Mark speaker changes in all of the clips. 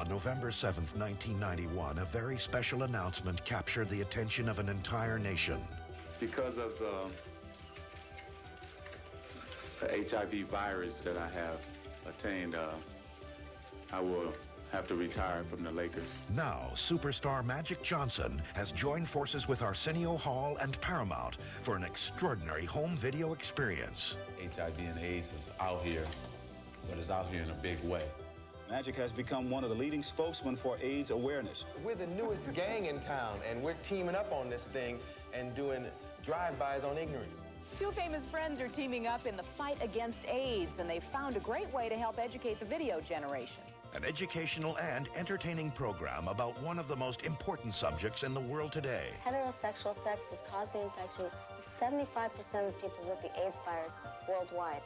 Speaker 1: On November 7th, 1991, a very special announcement captured the attention of an entire nation.
Speaker 2: Because of the HIV virus that I have attained, I will have to retire from the Lakers.
Speaker 1: Now, superstar Magic Johnson has joined forces with Arsenio Hall and Paramount for an extraordinary home video experience.
Speaker 2: HIV and AIDS is out here, but it's out here in a big way.
Speaker 3: Magic has become one of the leading spokesmen for AIDS awareness.
Speaker 4: We're the newest gang in town, and we're teaming up on this thing and doing drive-bys on ignorance.
Speaker 5: Two famous friends are teaming up in the fight against AIDS, and they've found a great way to help educate the video generation.
Speaker 1: An educational and entertaining program about one of the most important subjects in the world today.
Speaker 6: Heterosexual sex has caused the infection of 75% of people with the AIDS virus worldwide.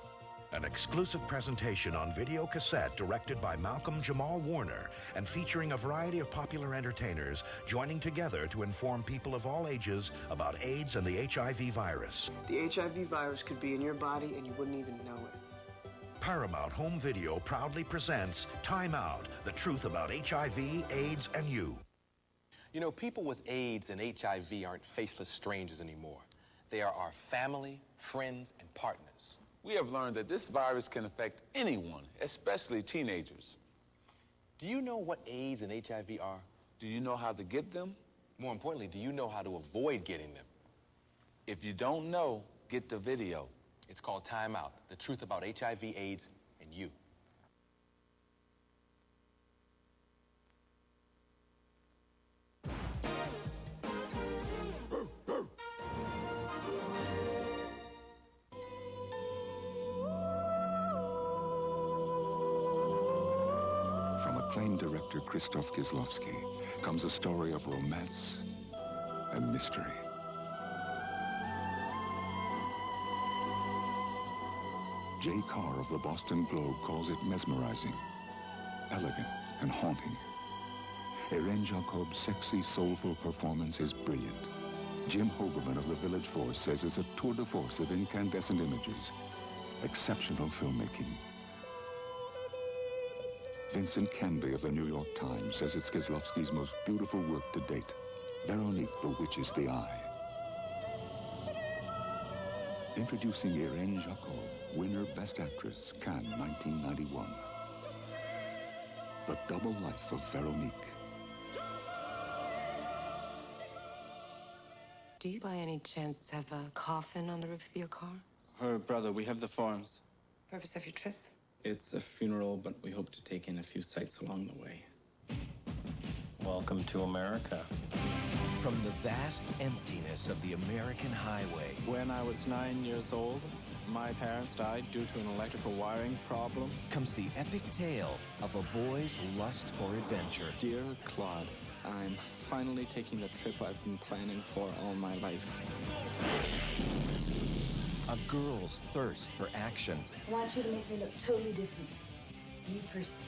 Speaker 1: An exclusive presentation on video cassette directed by Malcolm Jamal Warner and featuring a variety of popular entertainers joining together to inform people of all ages about AIDS and the HIV virus.
Speaker 7: The HIV virus could be in your body and you wouldn't even know it.
Speaker 1: Paramount Home Video proudly presents Time Out, the truth about HIV, AIDS, and you.
Speaker 4: You know, people with AIDS and HIV aren't faceless strangers anymore. They are our family, friends, and partners.
Speaker 2: We have learned that this virus can affect anyone, especially teenagers.
Speaker 4: Do you know what AIDS and HIV are?
Speaker 2: Do you know how to get them?
Speaker 4: More importantly, do you know how to avoid getting them?
Speaker 2: If you don't know, get the video.
Speaker 4: It's called Time Out, the truth about HIV, AIDS, and you.
Speaker 8: From acclaimed director Krzysztof Kieslowski comes a story of romance and mystery. Jay Carr of the Boston Globe calls it mesmerizing, elegant, and haunting. Irene Jacob's sexy, soulful performance is brilliant. Jim Hoberman of the Village Force says it's a tour de force of incandescent images. Exceptional filmmaking. Vincent Canby of the New York Times says it's Kieslowski's most beautiful work to date. Veronique bewitches the eye. Introducing Irene Jacob, winner Best Actress, Cannes 1991. The Double Life of Veronique.
Speaker 9: Do you by any chance have a coffin on the roof of your car?
Speaker 10: Her brother, we have the forms.
Speaker 9: Purpose of your trip?
Speaker 10: It's a funeral, but we hope to take in a few sights along the way.
Speaker 11: Welcome to America.
Speaker 12: From the vast emptiness of the American highway.
Speaker 10: When I was 9 years old, my parents died due to an electrical wiring problem.
Speaker 12: Comes the epic tale of a boy's lust for adventure.
Speaker 10: Dear Claude, I'm finally taking the trip I've been planning for all my life.
Speaker 12: A girl's thirst for action.
Speaker 13: I want you to make me look totally different. New person.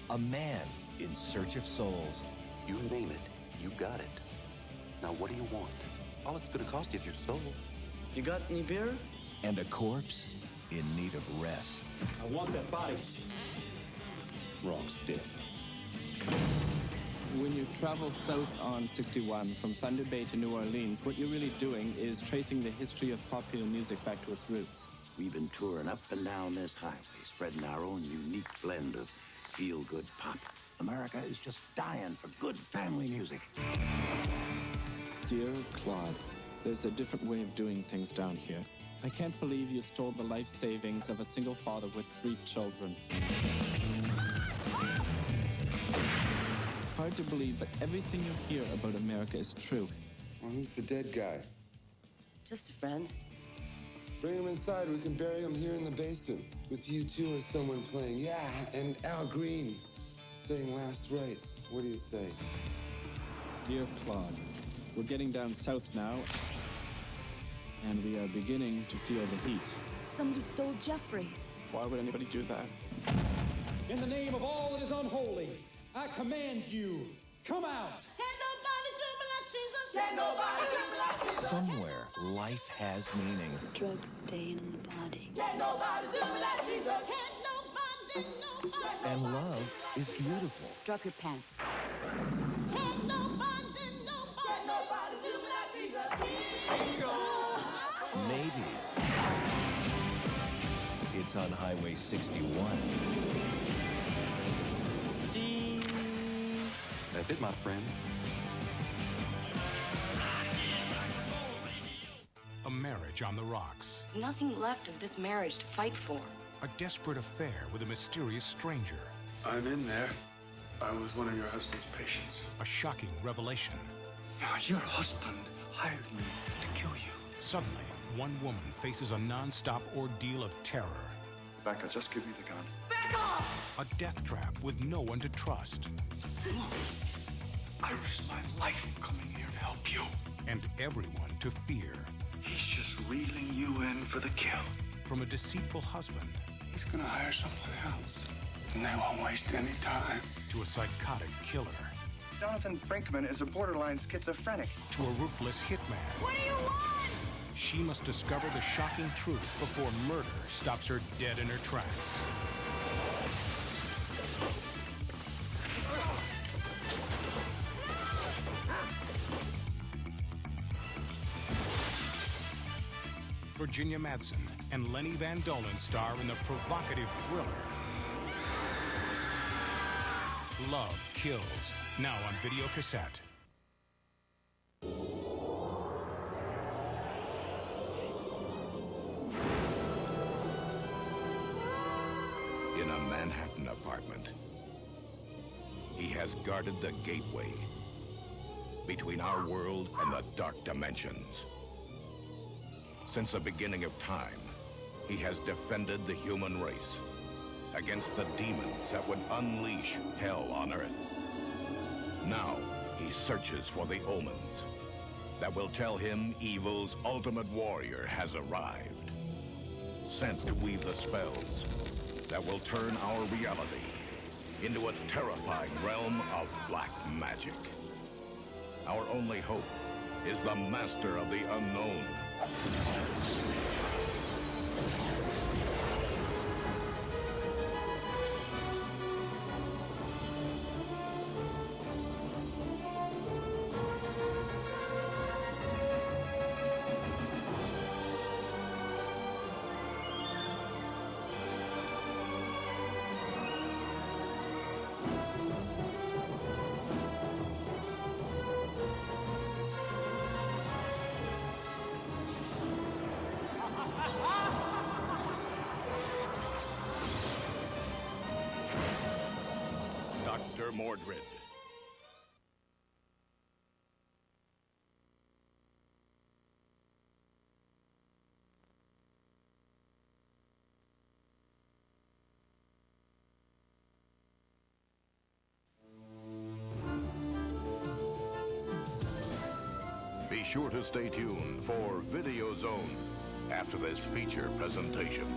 Speaker 12: A man in search of souls.
Speaker 14: You name it, you got it. Now what do you want? All it's gonna cost is your soul.
Speaker 7: You got any beer?
Speaker 12: And a corpse in need of rest.
Speaker 10: I want that body. Wrong stiff. When you travel south on 61 from Thunder Bay to New Orleans, what you're really doing is tracing the history of popular music back to its roots.
Speaker 15: We've been touring up and down this highway, spreading our own unique blend of feel-good pop. America is just dying for good family music.
Speaker 10: Dear Claude, there's a different way of doing things down here. I can't believe you stole the life savings of a single father with 3 children. Hard to believe, but everything you hear about America is true.
Speaker 16: Well, who's the dead guy?
Speaker 13: Just a friend.
Speaker 16: Bring him inside. We can bury him here in the basement with you two or someone playing. Yeah, and Al Green saying last rites. What do you say?
Speaker 10: Dear Claude, we're getting down south now, and we are beginning to feel the heat.
Speaker 13: Somebody stole Jeffrey.
Speaker 10: Why would anybody do that?
Speaker 17: In the name of all that is unholy, I command you, come out!
Speaker 18: Can't nobody do me like Jesus! Can't nobody do me like Jesus!
Speaker 12: Somewhere, life has meaning.
Speaker 13: Drugs stay in the body.
Speaker 18: Can't nobody do me like Jesus! Can't nobody
Speaker 12: And love is beautiful.
Speaker 13: Drop your pants.
Speaker 12: Maybe it's on Highway 61.
Speaker 14: That's it, my friend.
Speaker 19: A marriage on the rocks.
Speaker 9: There's nothing left of this marriage to fight for.
Speaker 19: A desperate affair with a mysterious stranger.
Speaker 20: I'm in there. I was one of your husband's patients.
Speaker 19: A shocking revelation.
Speaker 20: Your husband hired me to kill you.
Speaker 19: Suddenly, one woman faces a non-stop ordeal of terror.
Speaker 20: Becca, just give me the gun.
Speaker 18: Back off!
Speaker 19: A death trap with no one to trust.
Speaker 20: I risked my life coming here to help you.
Speaker 19: And everyone to fear.
Speaker 20: He's just reeling you in for the kill.
Speaker 19: From a deceitful husband.
Speaker 20: He's gonna hire someone else. And they won't waste any time.
Speaker 19: To a psychotic killer.
Speaker 21: Jonathan Brinkman is a borderline schizophrenic.
Speaker 19: To a ruthless hitman.
Speaker 18: What do you want?
Speaker 19: She must discover the shocking truth before murder stops her dead in her tracks. Virginia Madsen and Lenny Van Dolen star in the provocative thriller Love Kills, now on video cassette.
Speaker 1: In a Manhattan apartment, he has guarded the gateway between our world and the dark dimensions. Since the beginning of time, he has defended the human race against the demons that would unleash hell on Earth. Now, he searches for the omens that will tell him evil's ultimate warrior has arrived, sent to weave the spells that will turn our reality into a terrifying realm of black magic. Our only hope is the master of the unknown. Doctor Mordrid. Be sure to stay tuned for Video Zone after this feature presentation.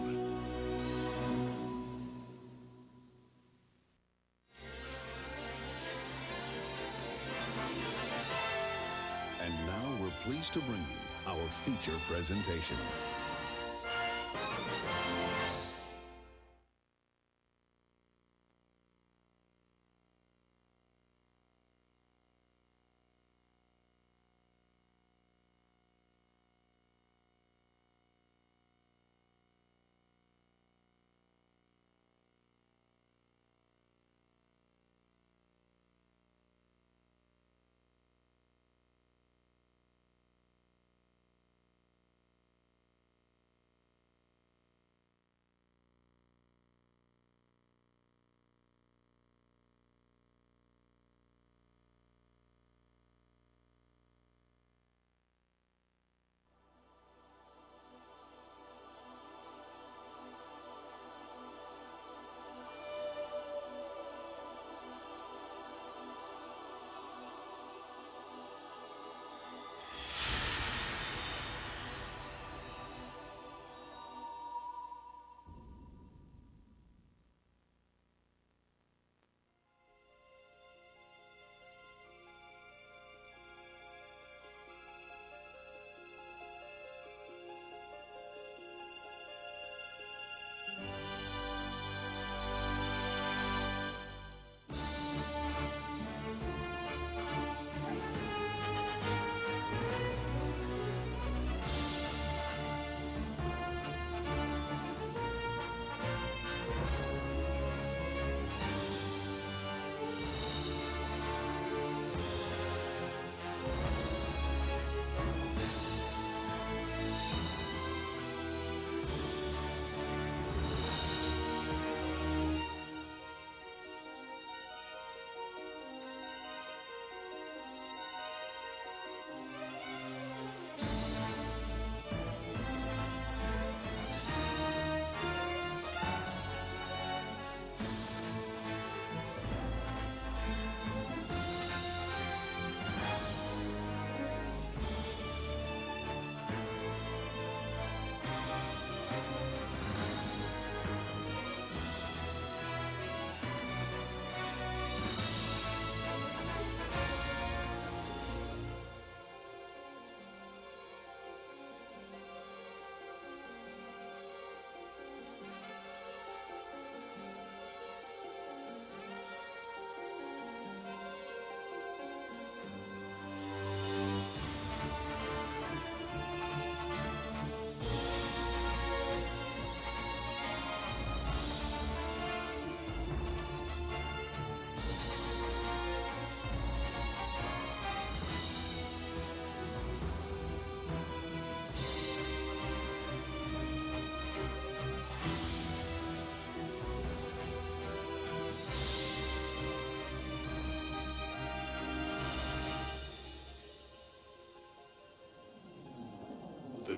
Speaker 22: And now we're pleased to bring you our feature presentation.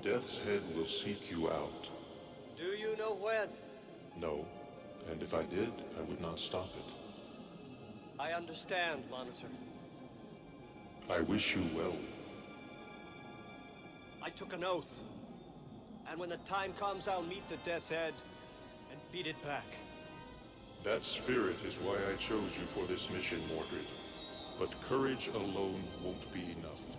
Speaker 3: The Death's Head will seek you out.
Speaker 5: Do you know when?
Speaker 3: No, and if I did, I would not stop it.
Speaker 5: I understand, Monitor.
Speaker 3: I wish you well.
Speaker 5: I took an oath. And when the time comes, I'll meet the Death's Head and beat it back.
Speaker 3: That spirit is why I chose you for this mission, Mordrid. But courage alone won't be enough.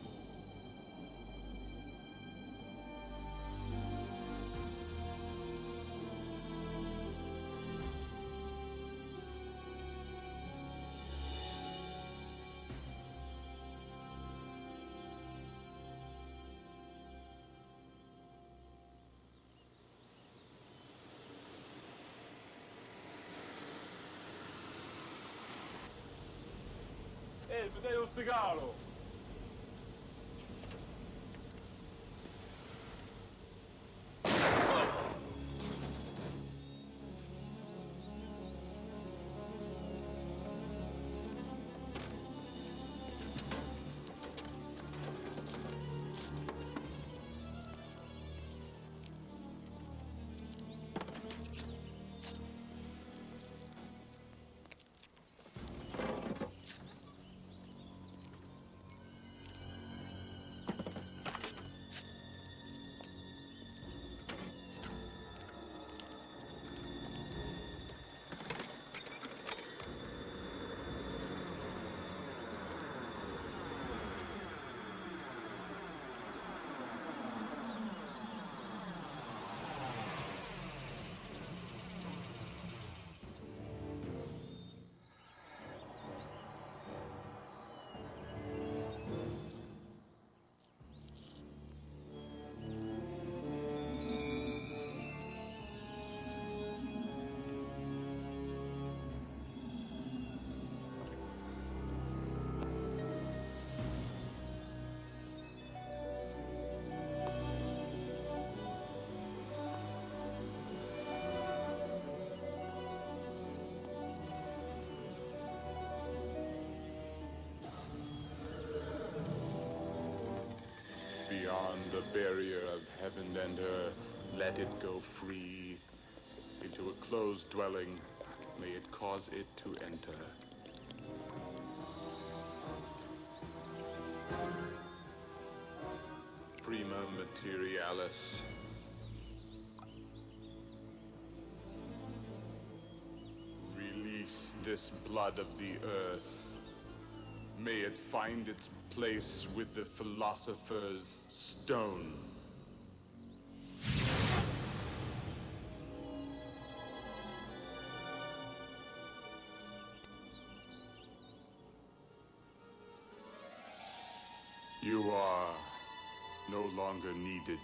Speaker 2: Dai un sigaro! Beyond the barrier of heaven and earth, let it go free into a closed dwelling. May it cause it to enter. Prima materialis. Release this blood of the earth. May it find its place with the philosopher's stone. You are no longer needed.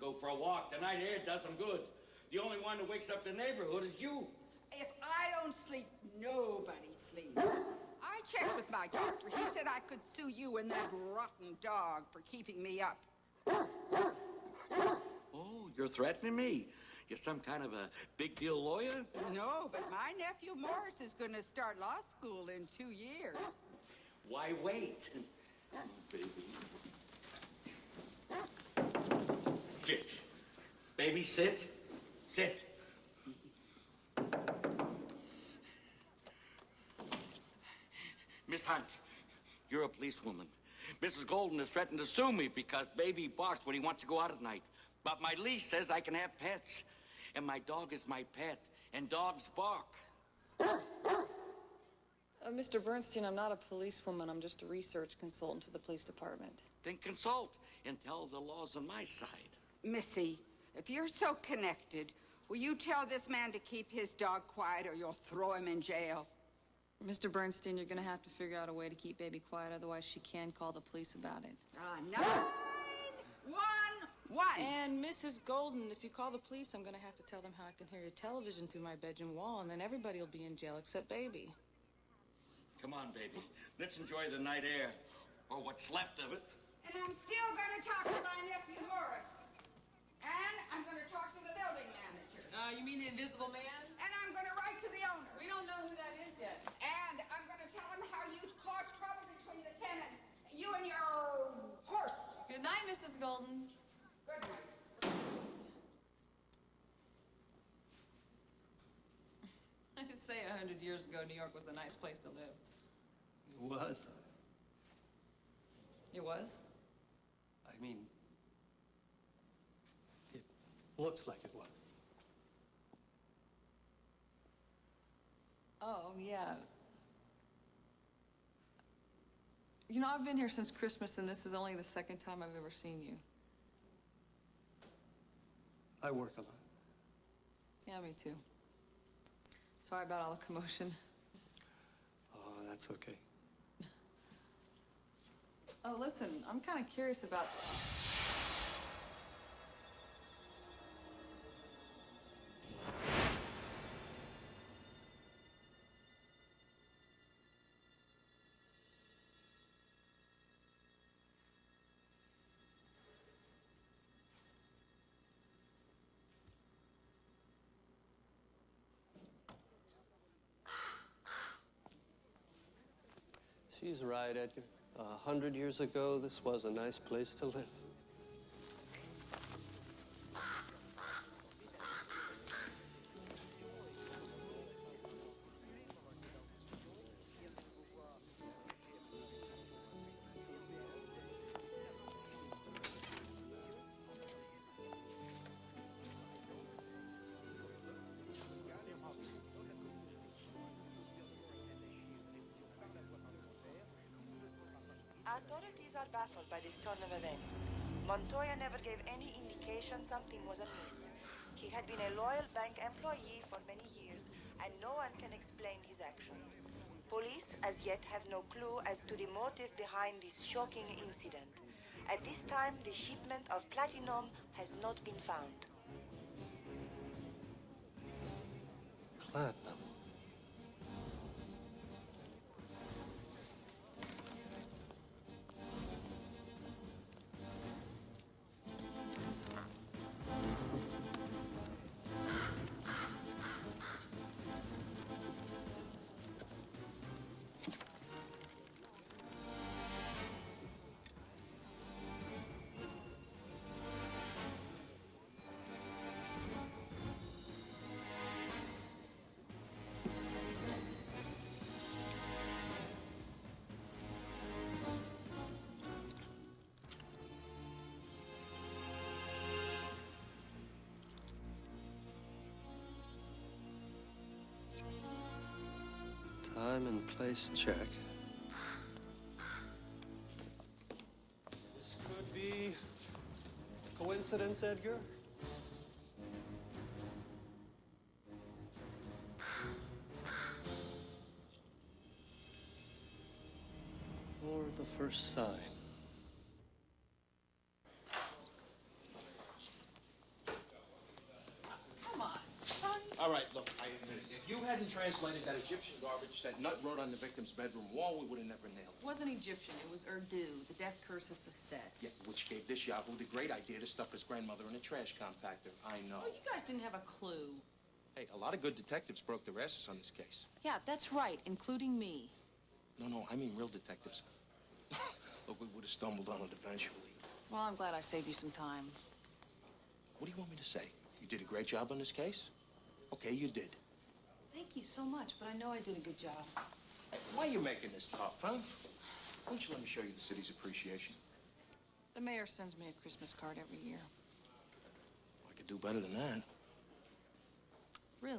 Speaker 4: go for a walk. The night air does them good. The only one that wakes up the neighborhood is you.
Speaker 6: If I don't sleep, nobody sleeps. I checked with my doctor. He said I could sue you and that rotten dog for keeping me up.
Speaker 4: Oh, you're threatening me? You're some kind of a big deal lawyer?
Speaker 6: No, but my nephew Morris is going to start law school in 2 years.
Speaker 4: Why wait? Oh, baby. Sit. Baby, sit. Sit. Miss Hunt, you're a policewoman. Mrs. Golden has threatened to sue me because baby barks when he wants to go out at night. But my lease says I can have pets. And my dog is my pet. And dogs bark.
Speaker 23: Mr. Bernstein, I'm not a policewoman. I'm just a research consultant to the police department.
Speaker 4: Then consult and tell the law's on my side.
Speaker 6: Missy, if you're so connected, will you tell this man to keep his dog quiet or you'll throw him in jail?
Speaker 23: Mr. Bernstein, you're going to have to figure out a way to keep baby quiet, otherwise she can call the police about it.
Speaker 6: 911!
Speaker 23: And Mrs. Golden, if you call the police, I'm going to have to tell them how I can hear your television through my bedroom wall, and then everybody will be in jail except baby.
Speaker 4: Come on, baby. Let's enjoy the night air, or what's left of it.
Speaker 6: And I'm still going to talk to my nephew Morris. And I'm going to talk to the building manager.
Speaker 23: You mean the Invisible Man?
Speaker 6: And I'm going to write to the owner.
Speaker 23: We don't know who that is yet.
Speaker 6: And I'm going to tell him how you caused trouble between the tenants. You and your horse.
Speaker 23: Good night, Mrs. Golden.
Speaker 6: Good night.
Speaker 23: I could say 100 years ago, New York was a nice place to live.
Speaker 24: It was.
Speaker 23: It was?
Speaker 24: I mean, it looks like it was.
Speaker 23: Oh, yeah. You know, I've been here since Christmas, and this is only the second time I've ever seen you.
Speaker 24: I work a lot.
Speaker 23: Yeah, me too. Sorry about all the commotion.
Speaker 24: Oh, that's okay.
Speaker 23: Oh, listen, I'm kind of curious about...
Speaker 24: She's right, Edgar. 100 years ago, this was a nice place to live.
Speaker 25: Authorities are baffled by this turn of events. Montoya never gave any indication something was amiss. He had been a loyal bank employee for many years, and no one can explain his actions. Police, as yet, have no clue as to the motive behind this shocking incident. At this time, the shipment of platinum has not been found.
Speaker 24: Platinum. Time and place check. This could be coincidence, Edgar? Or the first sign.
Speaker 12: hadn't translated that Egyptian garbage that Nut wrote on the victim's bedroom wall, we would have never nailed
Speaker 23: It wasn't Egyptian, it was Urdu, the death curse of Facet.
Speaker 12: it. Yeah, which gave this Yahoo the great idea to stuff his grandmother in a trash compactor. I know.
Speaker 23: Oh, you guys didn't have a clue.
Speaker 12: Hey, a lot of good detectives broke their asses on this case.
Speaker 23: Yeah, that's right, including me.
Speaker 12: No, I mean real detectives. Look, we would have stumbled on it eventually.
Speaker 23: Well, I'm glad I saved you some time.
Speaker 12: What do you want me to say? You did a great job on this case? Okay, you did.
Speaker 23: Thank you so much, but I know I did a good job.
Speaker 12: Hey, why are you making this tough, huh? Why don't you let me show you the city's appreciation?
Speaker 23: The mayor sends me a Christmas card every year.
Speaker 12: I could do better than that.
Speaker 23: Really?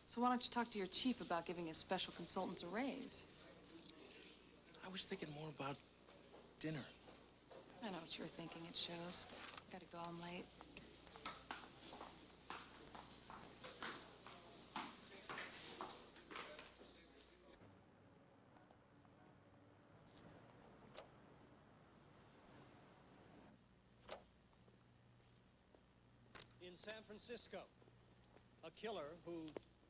Speaker 23: So why don't you talk to your chief about giving his special consultants a raise?
Speaker 12: I was thinking more about dinner.
Speaker 23: I know what you were thinking, it shows. Gotta go, I'm late.
Speaker 5: In San Francisco, a killer who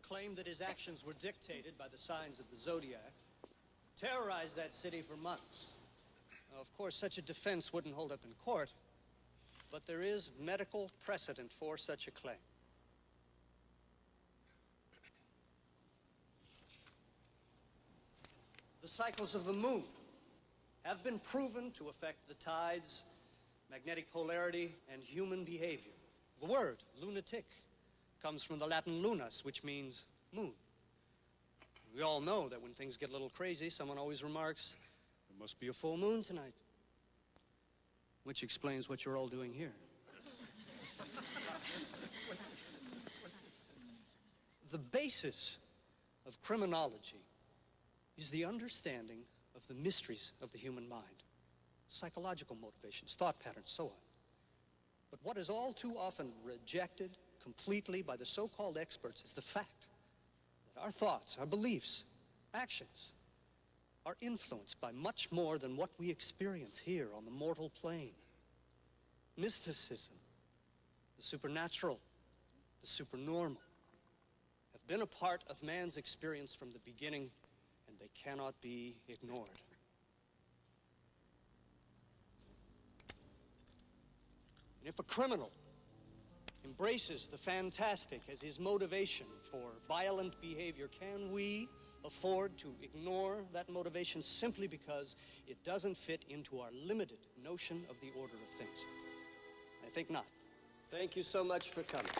Speaker 5: claimed that his actions were dictated by the signs of the zodiac terrorized that city for months. Now, of course, such a defense wouldn't hold up in court, but there is medical precedent for such a claim. The cycles of the moon have been proven to affect the tides, magnetic polarity, and human behavior. The word lunatic comes from the Latin lunus, which means moon. We all know that when things get a little crazy, someone always remarks, "There must be a full moon tonight." Which explains what you're all doing here. The basis of criminology is the understanding of the mysteries of the human mind, psychological motivations, thought patterns, so on. But what is all too often rejected completely by the so-called experts is the fact that our thoughts, our beliefs, actions are influenced by much more than what we experience here on the mortal plane. Mysticism, the supernatural, the supernormal have been a part of man's experience from the beginning, and they cannot be ignored. And if a criminal embraces the fantastic as his motivation for violent behavior, can we afford to ignore that motivation simply because it doesn't fit into our limited notion of the order of things? I think not. Thank you so much for coming.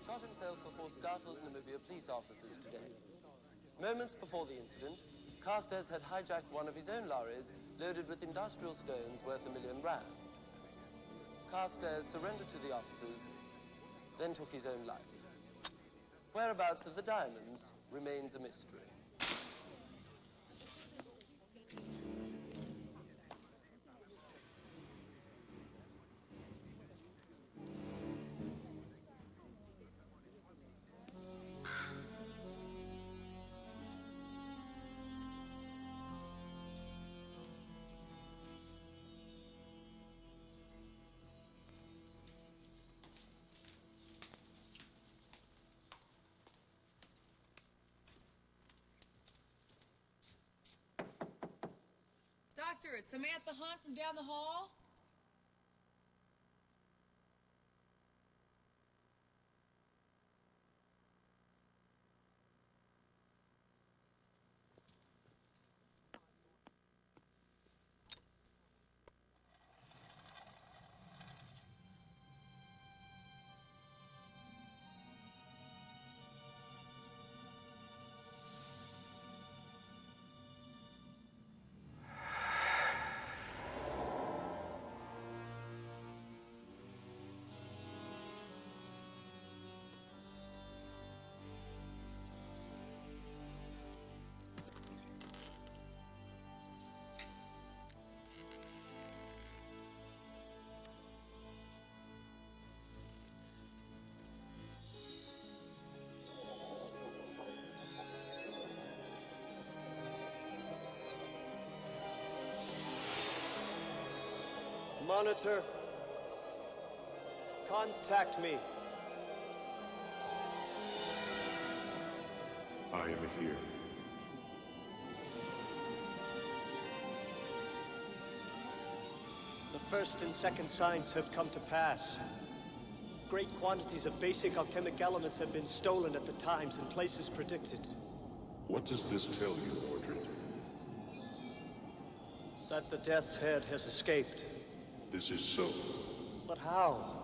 Speaker 7: Shot himself before startled Namibia police officers today. Moments before the incident, Carstairs had hijacked one of his own lorries loaded with industrial stones worth R1 million. Carstairs surrendered to the officers, then took his own life. Whereabouts of the diamonds remains a mystery.
Speaker 23: Doctor, it's Samantha Hunt from down the hall.
Speaker 24: Monitor, contact me.
Speaker 3: I am here.
Speaker 24: The first and second signs have come to pass. Great quantities of basic alchemic elements have been stolen at the times and places predicted.
Speaker 3: What does this tell you, Mordrid?
Speaker 24: That the Death's Head has escaped.
Speaker 3: This is so.
Speaker 24: But how?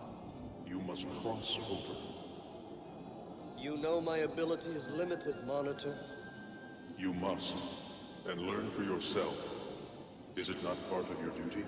Speaker 3: You must cross over.
Speaker 24: You know my ability is limited, Monitor.
Speaker 3: You must. And learn for yourself. Is it not part of your duty?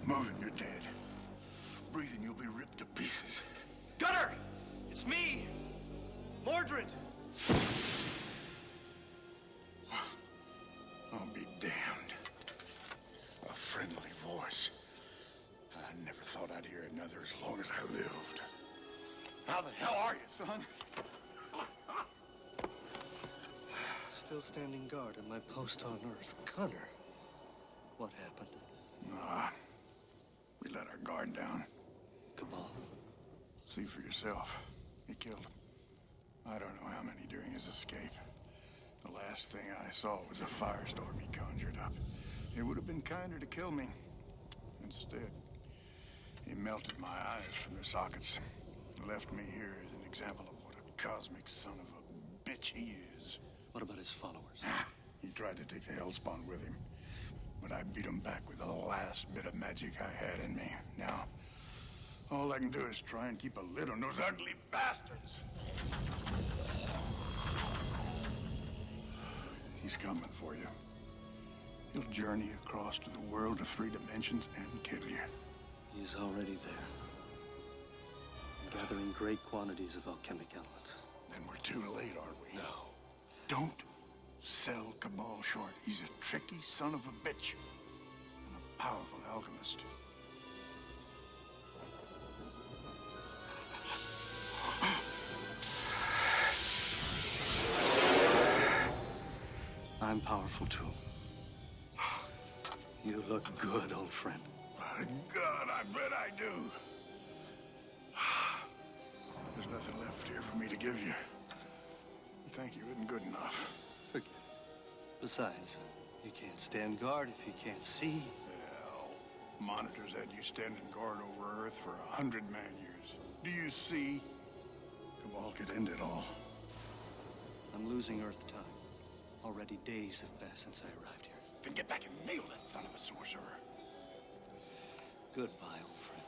Speaker 20: Moving, you're dead. Breathing, you'll be ripped to pieces.
Speaker 24: Gunner! It's me! Mordrid!
Speaker 20: I'll be damned. A friendly voice. I never thought I'd hear another as long as I lived. How the hell are you, son?
Speaker 5: Still standing guard at my post on Earth. Gunner, what happened?
Speaker 20: We let our guard down.
Speaker 5: Cabal.
Speaker 20: See for yourself. He killed him. I don't know how many during his escape. The last thing I saw was a firestorm he conjured up. It would have been kinder to kill me. Instead, he melted my eyes from their sockets. Left me here as an example of what a cosmic son of a bitch he is.
Speaker 5: What about his followers?
Speaker 20: He tried to take the Hellspawn with him, but I beat him back with the last bit of magic I had in me. Now, all I can do is try and keep a lid on those ugly bastards. He's coming for you. He'll journey across to the world of 3 dimensions and kill you.
Speaker 5: He's already there. Gathering great quantities of alchemic elements.
Speaker 20: Then we're too late, aren't we?
Speaker 5: No.
Speaker 20: Don't sell Cabal short. He's a tricky son of a bitch. And a powerful alchemist.
Speaker 5: I'm powerful too. You look good, old friend.
Speaker 20: My God, I bet I do. There's nothing left here for me to give you. Thank you isn't good enough.
Speaker 5: Forget it. Besides, you can't stand guard if you can't see.
Speaker 20: Well, monitors had you standing guard over Earth for 100 man-years. Do you see? Cabal could end it all.
Speaker 5: I'm losing Earth time. Already days have passed since I arrived here.
Speaker 20: Then get back and nail that son of a sorcerer.
Speaker 5: Goodbye, old friend.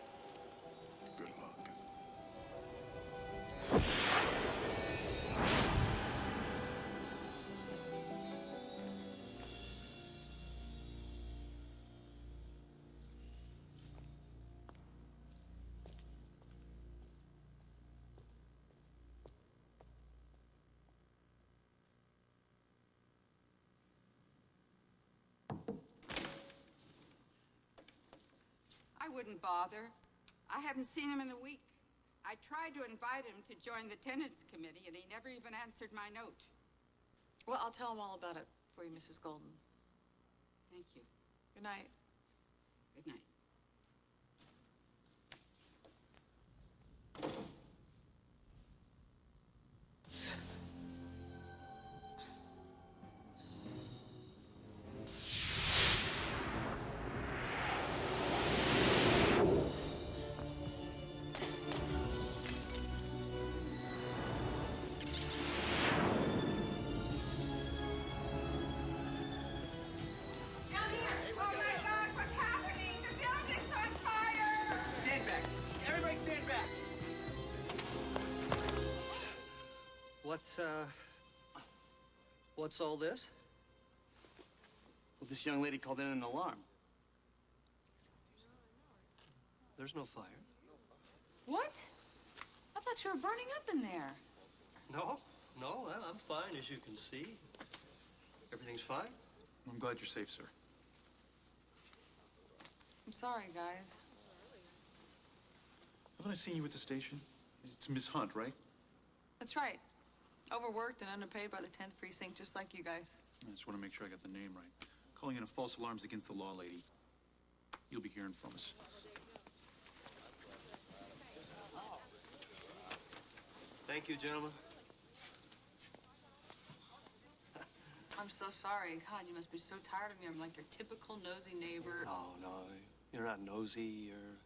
Speaker 20: Good luck.
Speaker 6: I wouldn't bother. I haven't seen him in a week. I tried to invite him to join the tenants committee, and he never even answered my note.
Speaker 23: Well, I'll tell him all about it for you, Mrs. Golden.
Speaker 6: Thank you.
Speaker 23: Good night.
Speaker 6: Good night.
Speaker 5: What's all this?
Speaker 8: Well, this young lady called in an alarm.
Speaker 5: There's no fire.
Speaker 23: What? I thought you were burning up in there.
Speaker 5: No, I'm fine, as you can see. Everything's fine.
Speaker 10: I'm glad you're safe, sir.
Speaker 23: I'm sorry, guys.
Speaker 10: Haven't I seen you at the station? It's Miss Hunt, right?
Speaker 23: That's right. Overworked and underpaid by the 10th precinct, just like you guys.
Speaker 10: I just want to make sure I got the name right. Calling in a false alarms against the law, lady. You'll be hearing from us.
Speaker 5: Thank you, gentlemen.
Speaker 23: I'm so sorry. God, you must be so tired of me. I'm like your typical nosy neighbor.
Speaker 5: No, you're not nosy. You're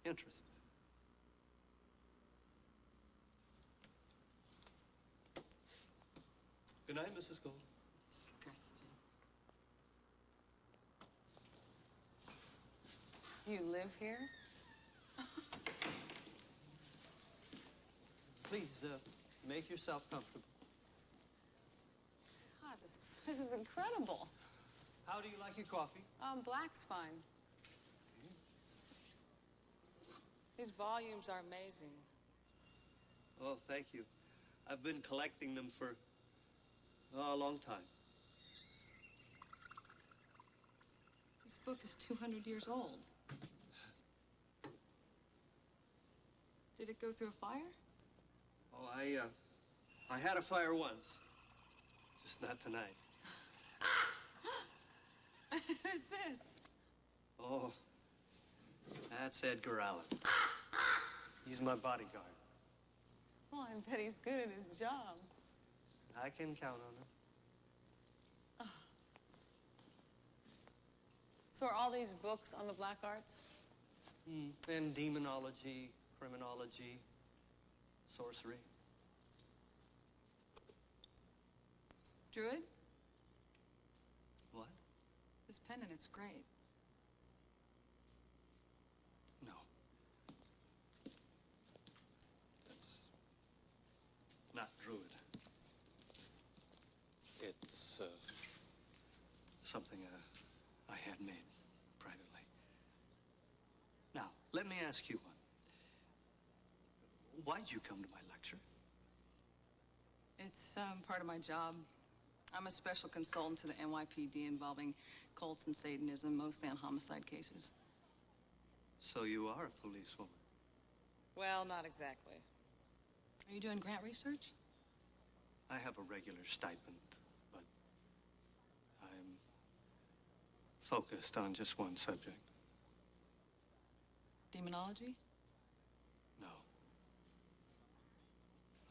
Speaker 5: interested. Good night, Mrs. Gold.
Speaker 6: Disgusting.
Speaker 23: You live here?
Speaker 5: Please, make yourself comfortable.
Speaker 23: God, this is incredible.
Speaker 5: How do you like your coffee?
Speaker 23: Black's fine. These volumes are amazing.
Speaker 5: Oh, thank you. I've been collecting them for a long time.
Speaker 23: This book is 200 years old. Did it go through a fire?
Speaker 5: Oh, I had a fire once. Just not tonight.
Speaker 23: Who's this?
Speaker 5: Oh, that's Edgar Allan. He's my bodyguard.
Speaker 23: Oh, I bet he's good at his job.
Speaker 5: I can count on him.
Speaker 23: So are all these books on the black arts?
Speaker 5: And demonology, criminology, sorcery.
Speaker 23: Druid?
Speaker 5: What?
Speaker 23: This pendant, it's great.
Speaker 5: No. That's not Druid. It's something I had made privately. Now, let me ask you one. Why'd you come to my lecture?
Speaker 23: It's part of my job. I'm a special consultant to the NYPD involving cults and Satanism, mostly on homicide cases.
Speaker 5: So you are a policewoman?
Speaker 23: Well, not exactly. Are you doing grant research?
Speaker 5: I have a regular stipend, but I'm focused on just one subject.
Speaker 23: Demonology?
Speaker 5: No.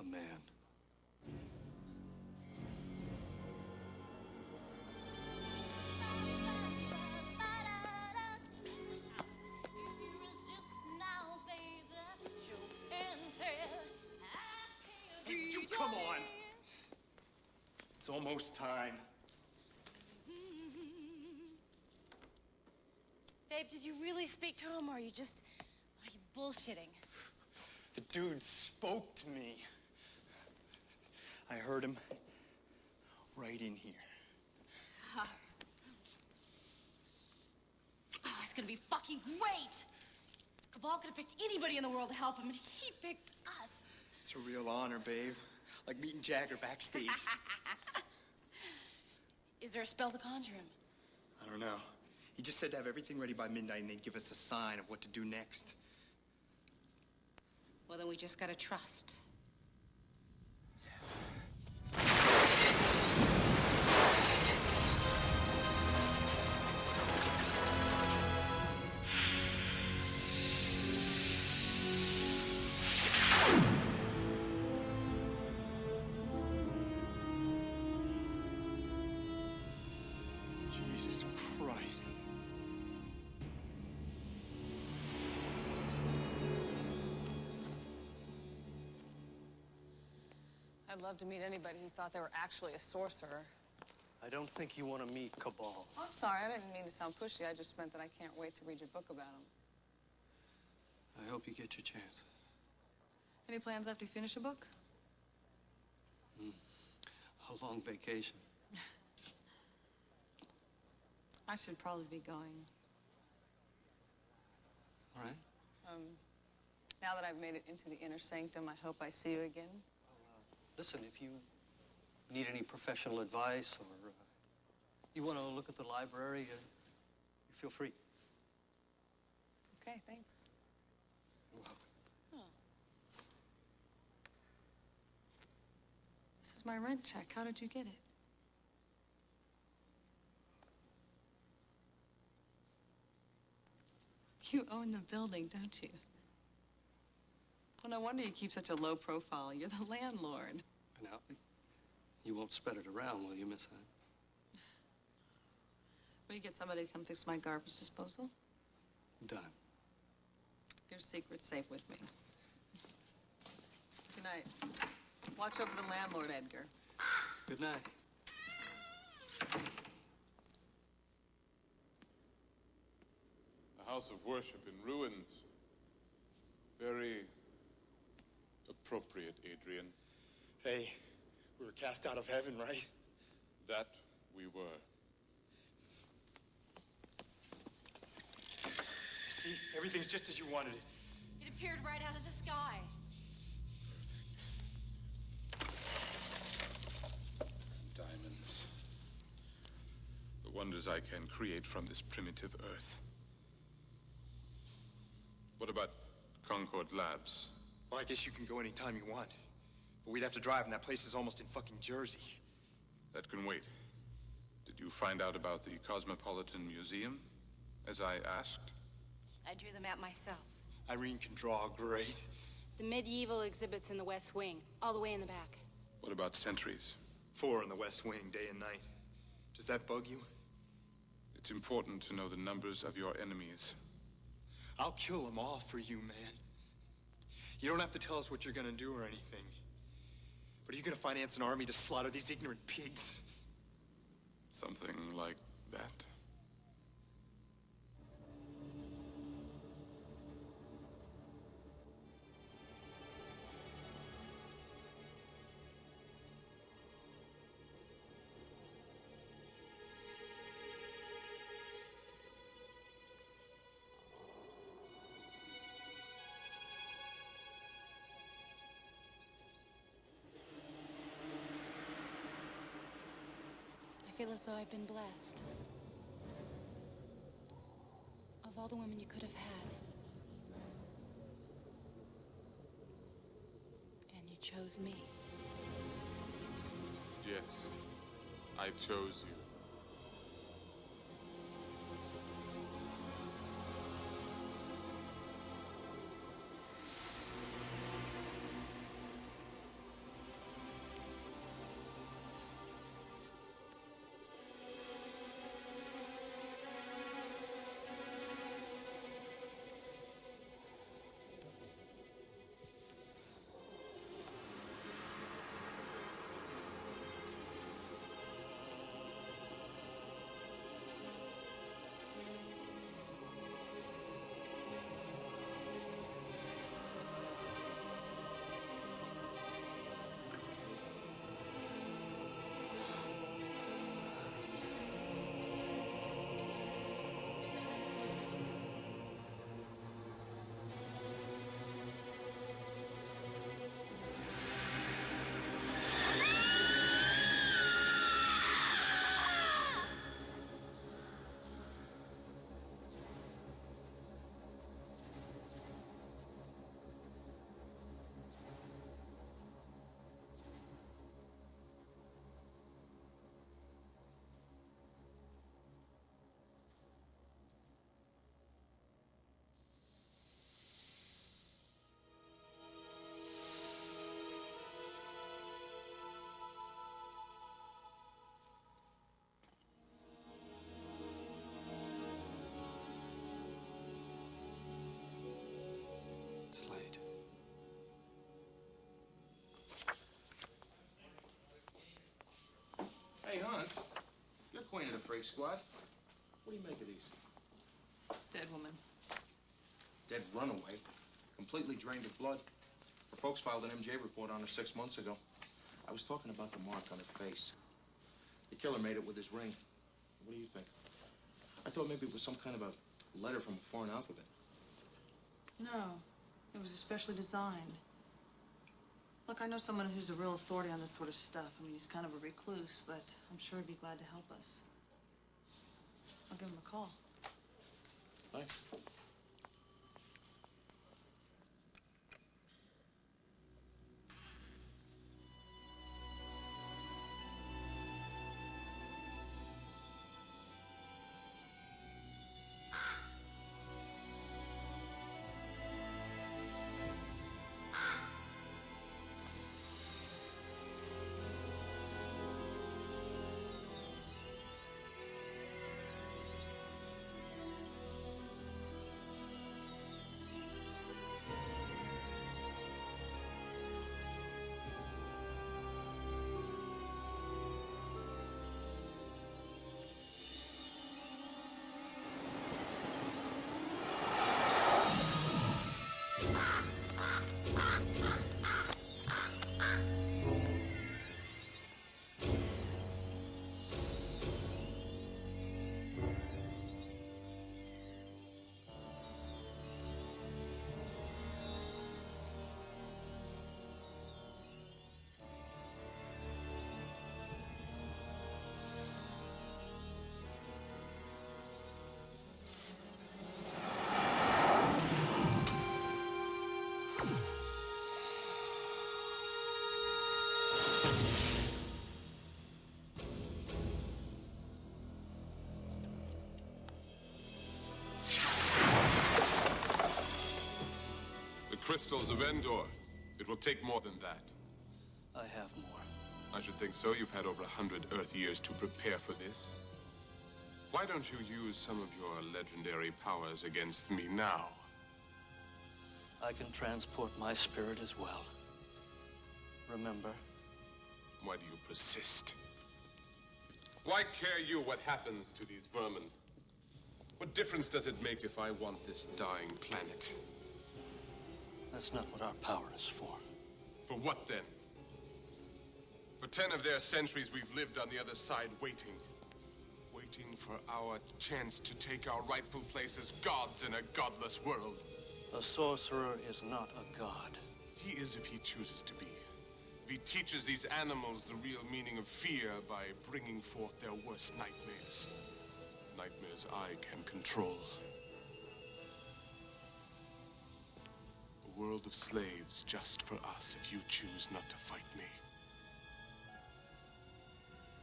Speaker 5: A man.
Speaker 11: Come on, almost time.
Speaker 13: Babe, did you really speak to him, or are you bullshitting?
Speaker 11: The dude spoke to me. I heard him right in here.
Speaker 13: Oh, it's gonna be fucking great! Cabal could have picked anybody in the world to help him, and he picked us.
Speaker 11: It's a real honor, babe. Like meeting Jagger backstage.
Speaker 13: Is there a spell to conjure him?
Speaker 11: I don't know. He just said to have everything ready by midnight and they'd give us a sign of what to do next.
Speaker 13: Well, then we just gotta trust.
Speaker 11: Jesus Christ.
Speaker 23: I'd love to meet anybody who thought they were actually a sorcerer.
Speaker 24: I don't think you want to meet Cabal.
Speaker 23: Oh, I'm sorry, I didn't mean to sound pushy. I just meant that I can't wait to read your book about him.
Speaker 24: I hope you get your chance.
Speaker 23: Any plans after you finish a book?
Speaker 24: A long vacation.
Speaker 23: I should probably be going.
Speaker 24: All right.
Speaker 23: Now that I've made it into the inner sanctum, I hope I see you again.
Speaker 24: Listen, if you need any professional advice or you want to look at the library, you feel free.
Speaker 23: Okay, thanks.
Speaker 24: You're welcome.
Speaker 23: Oh. This is my rent check. How did you get it? You own the building, don't you? Well, no wonder you keep such a low profile. You're the landlord.
Speaker 24: Now, you won't spread it around, will you, Miss Hunt?
Speaker 23: Will you get somebody to come fix my garbage disposal?
Speaker 24: Done.
Speaker 23: Your secret's safe with me. Good night. Watch over the landlord, Edgar.
Speaker 24: Good night.
Speaker 2: A house of worship in ruins. Very appropriate, Adrian.
Speaker 11: Hey, we were cast out of heaven, right?
Speaker 2: That we were.
Speaker 11: See, everything's just as you wanted it.
Speaker 13: It appeared right out of the sky.
Speaker 2: Diamonds. The wonders I can create from this primitive earth. What about Concord Labs?
Speaker 11: Well, I guess you can go anytime you want. But we'd have to drive, and that place is almost in fucking Jersey.
Speaker 2: That can wait. Did you find out about the Cosmopolitan Museum, as I asked?
Speaker 13: I drew the map myself.
Speaker 11: Irene can draw great.
Speaker 13: The medieval exhibit's in the West Wing, all the way in the back.
Speaker 2: What about sentries?
Speaker 11: 4 in the West Wing, day and night. Does that bug you?
Speaker 2: It's important to know the numbers of your enemies.
Speaker 11: I'll kill them all for you, man. You don't have to tell us what you're gonna do or anything. But are you gonna finance an army to slaughter these ignorant pigs?
Speaker 2: Something like that.
Speaker 13: I feel as though I've been blessed. Of all the women you could have had. And you chose me.
Speaker 2: Yes, I chose you.
Speaker 9: acquainted a freak squad. What do you make of these?
Speaker 23: Dead woman.
Speaker 9: Dead runaway. Completely drained of blood. Her folks filed an MJ report on her 6 months ago. I was talking about the mark on her face. The killer made it with his ring. What do you think? I thought maybe it was some kind of a letter from a foreign alphabet.
Speaker 23: No, it was especially designed. Look, I know someone who's a real authority on this sort of stuff. I mean, he's kind of a recluse, but I'm sure he'd be glad to help us. I'll give him a call.
Speaker 9: Thanks.
Speaker 14: Crystals of Endor. It will take more than that.
Speaker 5: I have more.
Speaker 14: I should think so. You've had over 100 Earth years to prepare for this. Why don't you use some of your legendary powers against me now?
Speaker 5: I can transport my spirit as well. Remember?
Speaker 14: Why do you persist? Why care you what happens to these vermin? What difference does it make if I want this dying planet?
Speaker 5: That's not what our power is for.
Speaker 14: For what, then? For 10 of their centuries, we've lived on the other side, waiting. Waiting for our chance to take our rightful place as gods in a godless world.
Speaker 5: A sorcerer is not a god.
Speaker 14: He is if he chooses to be. If he teaches these animals the real meaning of fear by bringing forth their worst nightmares. Nightmares I can control. A world of slaves just for us if you choose not to fight me.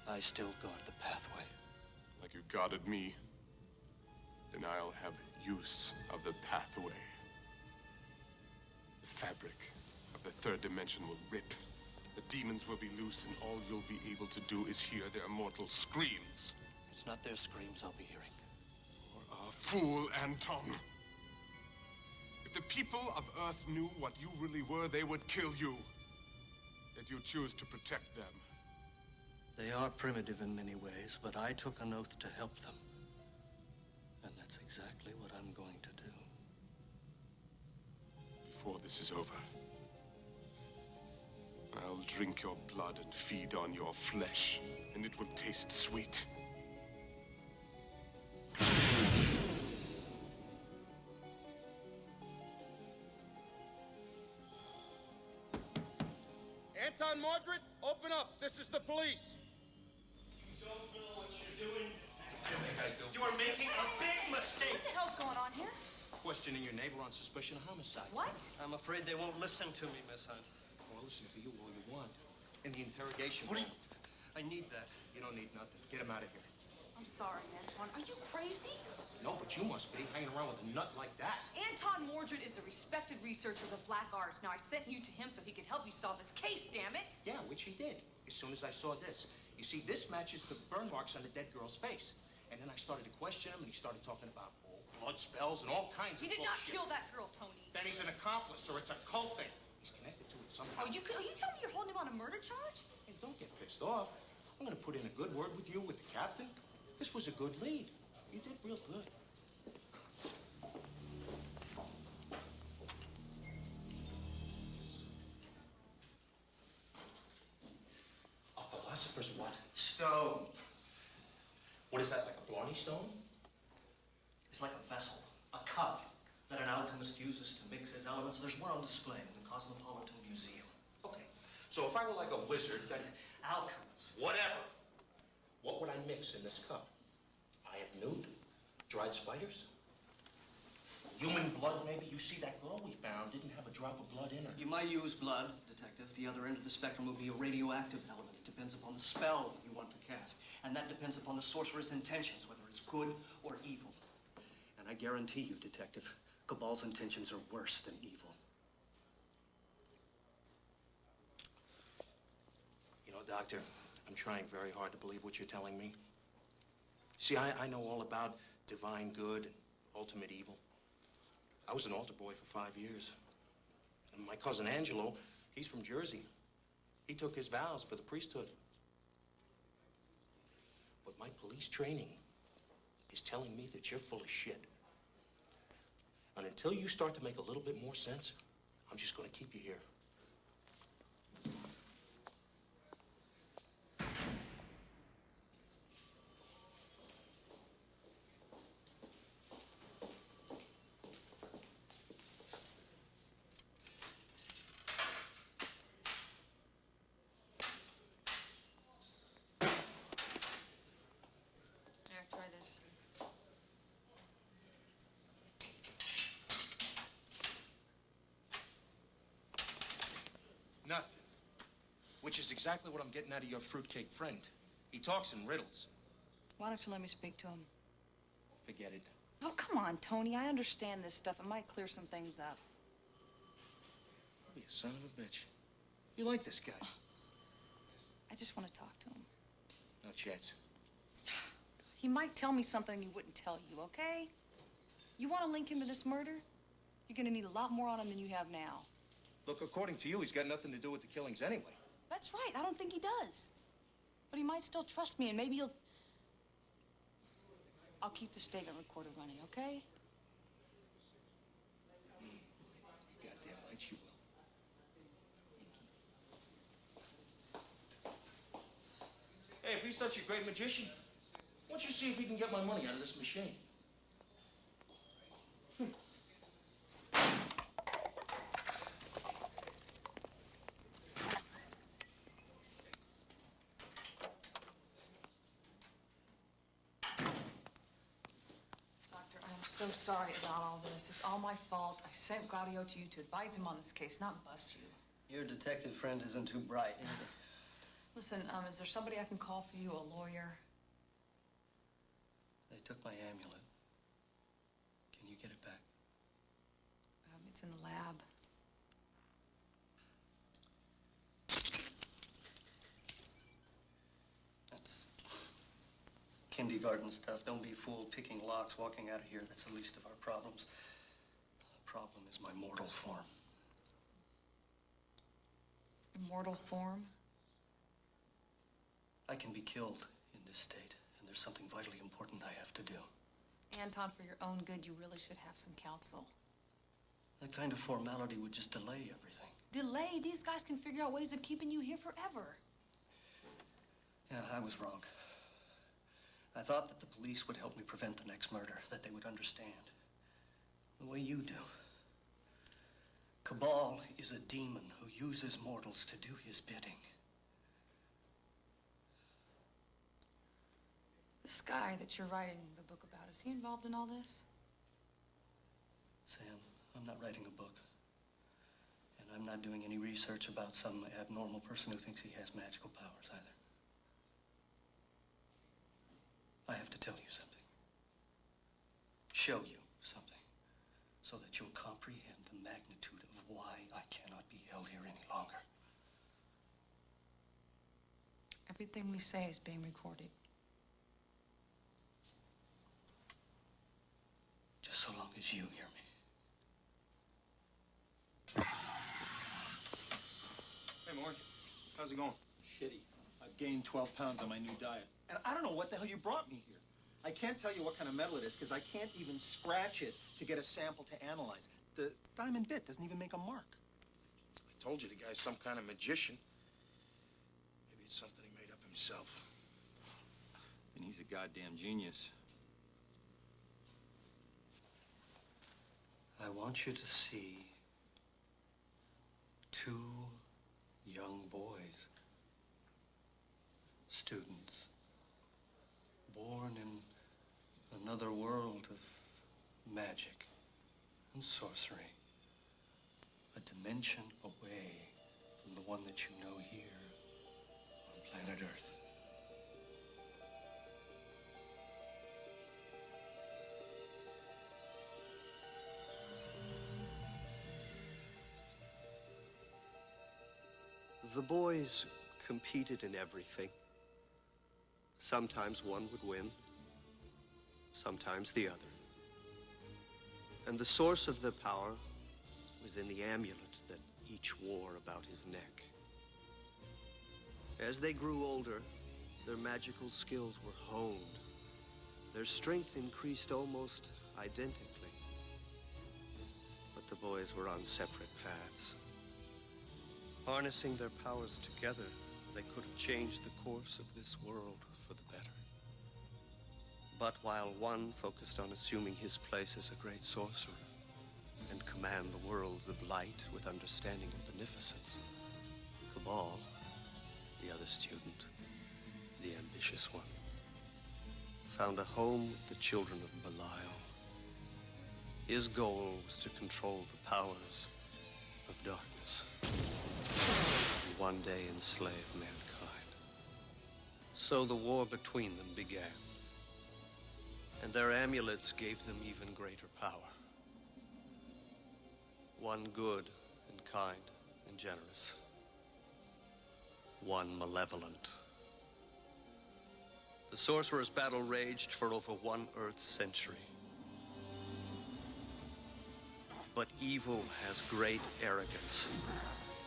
Speaker 5: I still guard the pathway.
Speaker 14: Like you guarded me, then I'll have use of the pathway. The fabric of the third dimension will rip. The demons will be loose, and all you'll be able to do is hear their mortal screams.
Speaker 5: It's not their screams I'll be hearing.
Speaker 14: You're a fool, Anton. If the people of Earth knew what you really were, they would kill you. Yet you choose to protect them.
Speaker 5: They are primitive in many ways, but I took an oath to help them. And that's exactly what I'm going to do.
Speaker 14: Before this is over, I'll drink your blood and feed on your flesh, and it will taste sweet.
Speaker 15: Anton Mordrid, open up. This is the police.
Speaker 24: You don't know what you're doing.
Speaker 9: I do.
Speaker 24: You are making a big mistake.
Speaker 13: What the hell's going on here?
Speaker 9: Questioning your neighbor on suspicion of homicide.
Speaker 13: What?
Speaker 5: I'm afraid they won't listen to me, Miss Hunt.
Speaker 9: I'll listen to you all you want. In the interrogation
Speaker 5: What do
Speaker 9: room.
Speaker 5: I need that.
Speaker 9: You don't need nothing. Get him out of here.
Speaker 13: I'm sorry, Anton. Are you crazy?
Speaker 9: No, but you must be hanging around with a nut like that.
Speaker 13: Anton Mordrid is a respected researcher of the black arts. Now, I sent you to him so he could help you solve this case, damn it.
Speaker 9: Yeah, which he did. As soon as I saw this. You see, this matches the burn marks on the dead girl's face. And then I started to question him, and he started talking about blood spells and all kinds
Speaker 13: He
Speaker 9: of
Speaker 13: did not
Speaker 9: bullshit.
Speaker 13: kill that girl, Tony.
Speaker 9: Then he's an accomplice, or it's a cult thing. He's connected to it somehow.
Speaker 13: Are you telling me you're holding him on a murder charge?
Speaker 9: Hey, don't get pissed off. I'm gonna put in a good word with you with the captain. This was a good lead. You did real good. A philosopher's what?
Speaker 8: Stone.
Speaker 9: What is that, like a Blarney stone?
Speaker 8: It's like a vessel, a cup that an alchemist uses to mix his elements. There's one on display in the Cosmopolitan Museum.
Speaker 9: Okay. So if I were like a wizard, then...
Speaker 8: Alchemist.
Speaker 9: Whatever. What would I mix in this cup? Eye of newt? Dried spiders? Human blood, maybe? You see, that girl we found didn't have a drop of blood in her.
Speaker 8: You might use blood, Detective. The other end of the spectrum would be a radioactive element. It depends upon the spell you want to cast. And that depends upon the sorcerer's intentions, whether it's good or evil. And I guarantee you, Detective, Cabal's intentions are worse than evil.
Speaker 9: You know, Doctor, I'm trying very hard to believe what you're telling me. See, I know all about divine good and ultimate evil. I was an altar boy for 5 years. And my cousin Angelo, he's from Jersey. He took his vows for the priesthood. But my police training is telling me that you're full of shit. And until you start to make a little bit more sense, I'm just going to keep you here.
Speaker 23: Here, try this.
Speaker 9: Nothing. Which is exactly what I'm getting out of your fruitcake friend. He talks in riddles.
Speaker 23: Why don't you let me speak to him?
Speaker 9: Forget it.
Speaker 23: Oh, come on, Tony. I understand this stuff. It might clear some things up.
Speaker 9: Be a son of a bitch. You like this guy?
Speaker 23: I just want to talk to him.
Speaker 9: No chance.
Speaker 23: He might tell me something you wouldn't tell you, okay? You want to link him to this murder? You're going to need a lot more on him than you have now.
Speaker 9: Look, according to you, he's got nothing to do with the killings anyway.
Speaker 23: That's right. I don't think he does. But he might still trust me, and maybe he'll... I'll keep the statement recorder running, okay?
Speaker 9: You goddamn right you will. Hey, if he's such a great magician, why don't you see if he can get my money out of this machine?
Speaker 23: Doctor, I'm so sorry about all this. It's all my fault. I sent Gaudio to you to advise him on this case, not bust you.
Speaker 8: Your detective friend isn't too bright, is he?
Speaker 23: Listen, is there somebody I can call for you, a lawyer?
Speaker 8: They took my amulet. Can you get it back?
Speaker 23: It's in the lab.
Speaker 8: That's kindergarten stuff. Don't be fooled picking locks, walking out of here. That's the least of our problems. The problem is my mortal form.
Speaker 23: Immortal form?
Speaker 8: I can be killed in this state, and there's something vitally important I have to do.
Speaker 23: Anton, for your own good, you really should have some counsel.
Speaker 8: That kind of formality would just delay everything.
Speaker 23: Delay? These guys can figure out ways of keeping you here forever.
Speaker 8: Yeah, I was wrong. I thought that the police would help me prevent the next murder, that they would understand. The way you do. Cabal is a demon who uses mortals to do his bidding.
Speaker 23: This guy that you're writing the book about, is he involved in all this?
Speaker 8: Sam, I'm not writing a book. And I'm not doing any research about some abnormal person who thinks he has magical powers either. I have to tell you something. Show you something. So that you'll comprehend the magnitude of why I cannot be held here any longer.
Speaker 23: Everything we say is being recorded.
Speaker 8: Just so long as you hear me.
Speaker 15: Hey, Mark. How's it going?
Speaker 16: Shitty. I've gained 12 pounds on my new diet. And I don't know what the hell you brought me here.
Speaker 8: I can't tell you what kind of metal it is because I can't even scratch it to get a sample to analyze. The diamond bit doesn't even make a mark.
Speaker 9: I told you the guy's some kind of magician. Maybe it's something he made up himself.
Speaker 11: And he's a goddamn genius.
Speaker 8: I want you to see two young boys, students, born in another world of magic and sorcery, a dimension away from the one that you know here on planet Earth. The boys competed in everything. Sometimes one would win, sometimes the other. And the source of their power was in the amulet that each wore about his neck. As they grew older, their magical skills were honed. Their strength increased almost identically. But the boys were on separate paths. Harnessing their powers together, they could have changed the course of this world for the better. But while one focused on assuming his place as a great sorcerer and command the worlds of light with understanding and beneficence, Cabal, the other student, the ambitious one, found a home with the children of Belial. His goal was to control the powers of darkness and one day enslave mankind. So the war between them began. And their amulets gave them even greater power. One good and kind and generous. One malevolent. The sorcerer's battle raged for over 1 Earth century. But evil has great arrogance,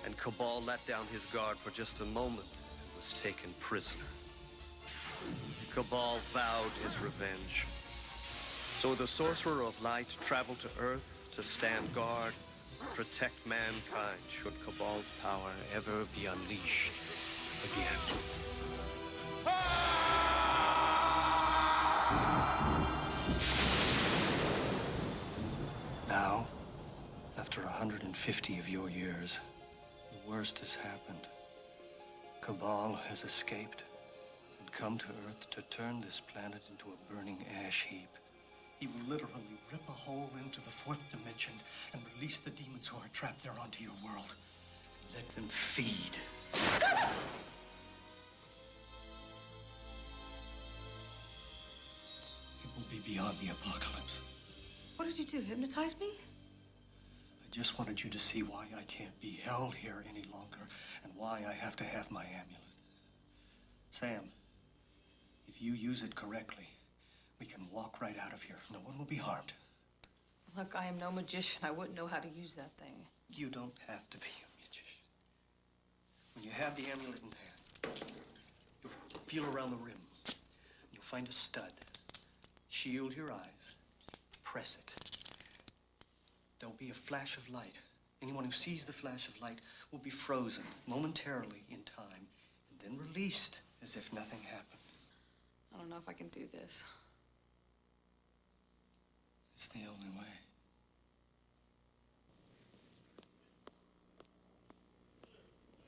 Speaker 8: and Cabal let down his guard for just a moment and was taken prisoner. Cabal vowed his revenge. So the Sorcerer of Light traveled to Earth to stand guard, protect mankind should Cabal's power ever be unleashed again. Now, after 150 of your years, the worst has happened. Cabal has escaped and come to Earth to turn this planet into a burning ash heap. He will literally rip a hole into the 4th dimension and release the demons who are trapped there onto your world. Let them feed. It will be beyond the apocalypse.
Speaker 23: What did you do, hypnotize me?
Speaker 8: I just wanted you to see why I can't be held here any longer and why I have to have my amulet. Sam, if you use it correctly, we can walk right out of here. No one will be harmed.
Speaker 23: Look, I am no magician. I wouldn't know how to use that thing.
Speaker 8: You don't have to be a magician. When you have the amulet in hand, you'll feel around the rim. You'll find a stud. Shield your eyes. Press it. There'll be a flash of light. Anyone who sees the flash of light will be frozen momentarily in time and then released as if nothing happened.
Speaker 23: I don't know if I can do this.
Speaker 8: It's the only way.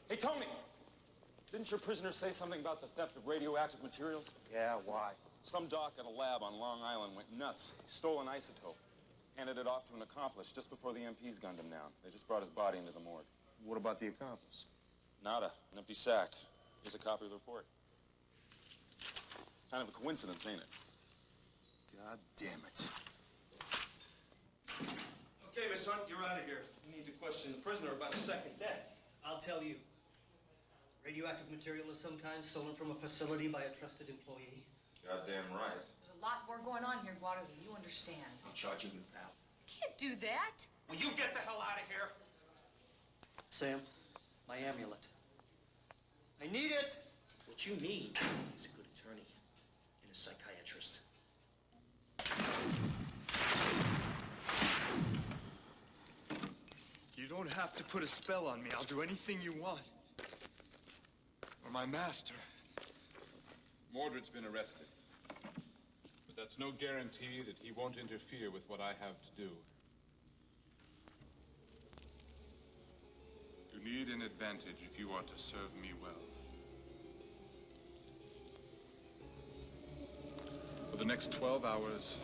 Speaker 15: Hey, Tony! Didn't your prisoner say something about the theft of radioactive materials?
Speaker 9: Yeah, why?
Speaker 15: Some doc at a lab on Long Island went nuts. He stole an isotope. Handed it off to an accomplice just before the MPs gunned him down. They just brought his body into the morgue.
Speaker 9: What about the accomplice?
Speaker 15: Nada. An empty sack. Here's a copy of the report. Kind of a coincidence, ain't it?
Speaker 9: God damn it.
Speaker 8: Okay, Miss Hunt, you're out of here. You need to question the prisoner about a second death. I'll tell you. Radioactive material of some kind stolen from a facility by a trusted employee.
Speaker 11: Goddamn right.
Speaker 13: There's a lot more going on here, Guado, than you understand.
Speaker 8: I'll charge you, pal.
Speaker 13: Can't do that.
Speaker 15: Will you get the hell out of here?
Speaker 8: Sam, my amulet. I need it.
Speaker 9: What you need is a good attorney and a psychiatrist.
Speaker 11: don't have to put a spell on me. I'll do anything you want. Or my master.
Speaker 2: Mordred's been arrested. But that's no guarantee that he won't interfere with what I have to do. You need an advantage if you are to serve me well. For the next 12 hours,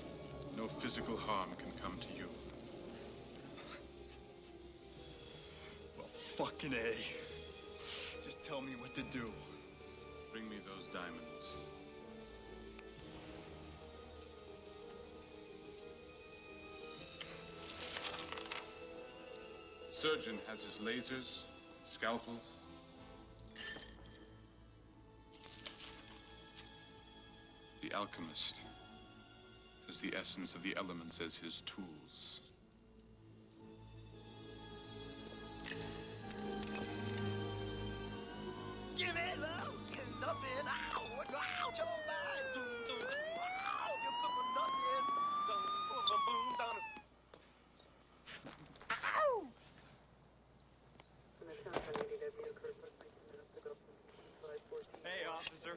Speaker 2: no physical harm can come to you.
Speaker 11: Well, fucking A. Just tell me what to do.
Speaker 2: Bring me those diamonds. The surgeon has his lasers, scalpels. The alchemist has the essence of the elements as his tools.
Speaker 16: Give it love, get nothing out. Out your mind. You come with nothing. Boom, boom, boom, down. Ow!
Speaker 11: Hey, officer.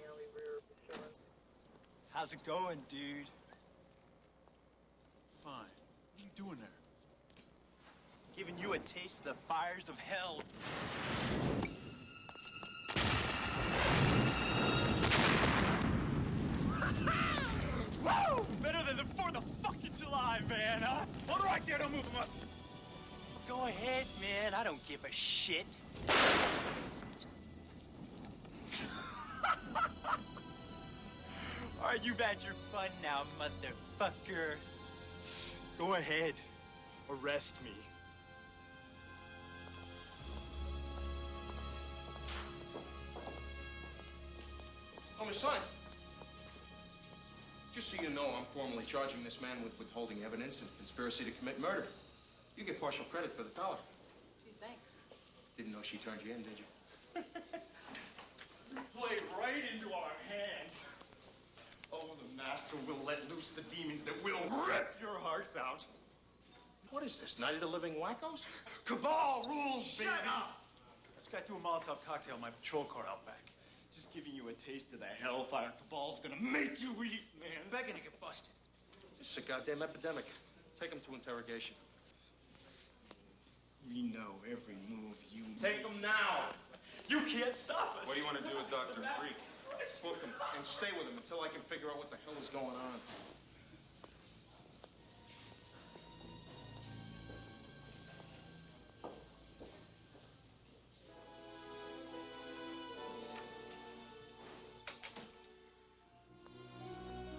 Speaker 11: How's it going, dude?
Speaker 10: Fine. What are you doing there?
Speaker 11: Giving you a taste of the fires of hell. Woo! Better than the 4th of fucking July, man, huh? Hold it right there, don't move from us. Go ahead, man. I don't give a shit. All right, you've had your fun now, motherfucker. Go ahead. Arrest me.
Speaker 9: Oh, Miss Hunt. Just so you know, I'm formally charging this man with withholding evidence and conspiracy to commit murder. You get partial credit for the power.
Speaker 23: Gee, thanks.
Speaker 9: Didn't know she turned you in, did you?
Speaker 11: You played right into our hands. Oh, the master will let loose the demons that will rip your hearts out.
Speaker 9: What is this, Night of the Living Wackos?
Speaker 11: Cabal rules, baby.
Speaker 10: Shut up! This guy threw a Molotov cocktail in my patrol car out back.
Speaker 11: Just giving you a taste of the hellfire Cabal's gonna make you eat, man.
Speaker 10: He's begging to get busted.
Speaker 9: This is a goddamn epidemic. Take him to interrogation.
Speaker 11: We know every move you
Speaker 9: Take him now!
Speaker 11: You can't stop us.
Speaker 9: What do you want to do with Dr. Freak? Book him and stay with him until I can figure out what the hell is going on.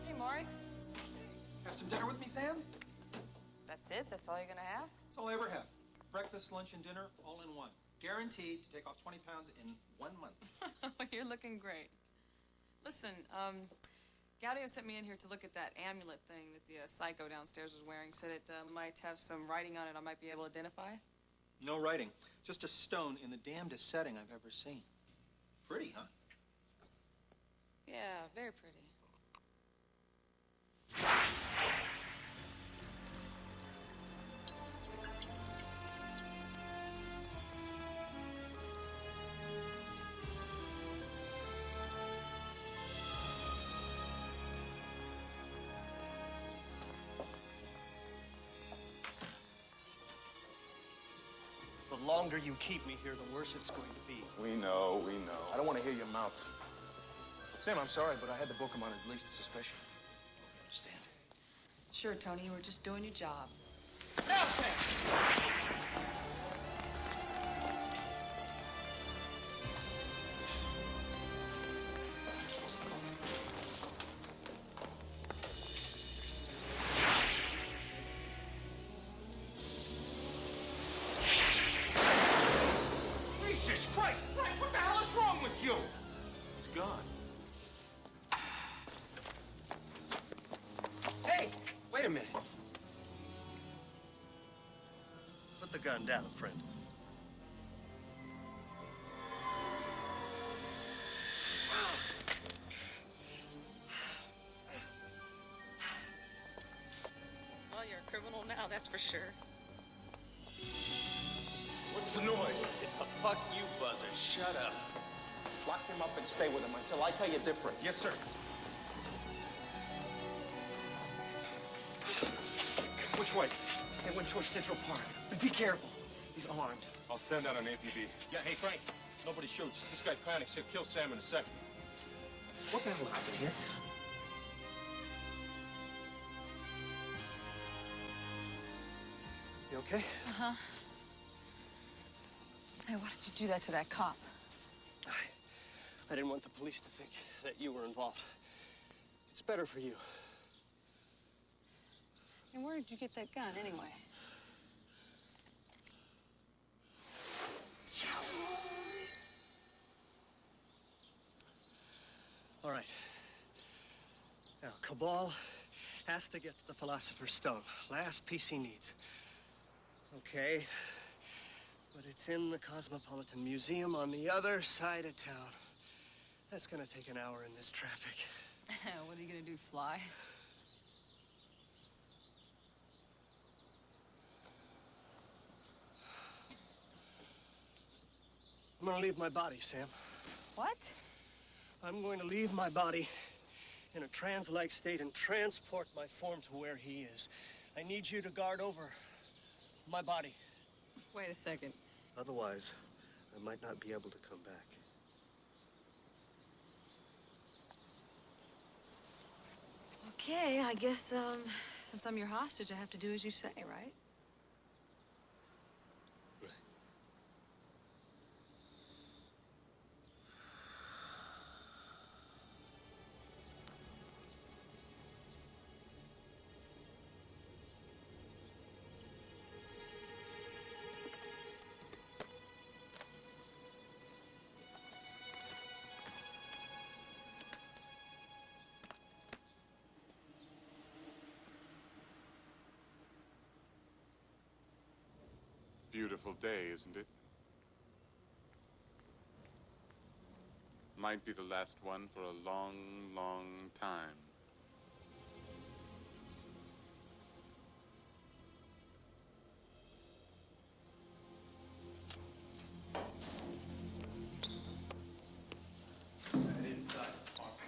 Speaker 23: Hey, Maury.
Speaker 17: Have some dinner with me, Sam?
Speaker 23: That's it? That's all you're gonna have?
Speaker 17: That's all I ever have. Breakfast, lunch, and dinner, all in one. Guaranteed to take off 20 pounds in 1 month.
Speaker 23: You're looking great. Listen, Gaudio sent me in here to look at that amulet thing that the psycho downstairs was wearing. Said it might have some writing on it I might be able to identify.
Speaker 17: No writing. Just a stone in the damnedest setting I've ever seen. Pretty, huh?
Speaker 23: Yeah, very pretty.
Speaker 24: The longer you keep me here, the worse it's going to be.
Speaker 9: We know. I don't want to hear your mouth. Sam, I'm sorry, but I had to book him on at least suspicion.
Speaker 24: Understand?
Speaker 23: Sure, Tony, you were just doing your job.
Speaker 9: Jesus Christ, Frank, what the hell is wrong with you?
Speaker 17: It's gone.
Speaker 24: Hey, wait a minute. Put the gun down, friend.
Speaker 23: Well, you're a criminal now, that's for sure.
Speaker 9: What the noise?
Speaker 16: It's the fuck you buzzer. Shut up.
Speaker 9: Lock him up and stay with him until I tell you different.
Speaker 16: Yes, sir.
Speaker 8: Which way? They went towards Central Park. But be careful. He's armed.
Speaker 15: I'll send out an APB.
Speaker 9: Yeah, hey, Frank. Nobody shoots. This guy panics. He'll kill Sam in a second.
Speaker 8: What the hell happened here? You okay?
Speaker 23: Uh-huh. Hey, why did you do that to that cop?
Speaker 24: I didn't want the police to think that you were involved. It's better for you.
Speaker 23: And where did you get that gun, anyway?
Speaker 24: All right. Now, Cabal has to get to the Philosopher's Stone. Last piece he needs. Okay. But it's in the Cosmopolitan Museum on the other side of town. That's gonna take an hour in this traffic.
Speaker 23: What are you gonna do, fly?
Speaker 24: I'm gonna leave my body, Sam.
Speaker 23: What?
Speaker 24: I'm going to leave my body in a trance-like state and transport my form to where he is. I need you to guard over my body.
Speaker 23: Wait a second.
Speaker 24: Otherwise, I might not be able to come back.
Speaker 23: Okay, I guess, since I'm your hostage, I have to do as you say, right?
Speaker 2: Beautiful day, isn't it? Might be the last one for a long, long time.
Speaker 11: Get inside, punk.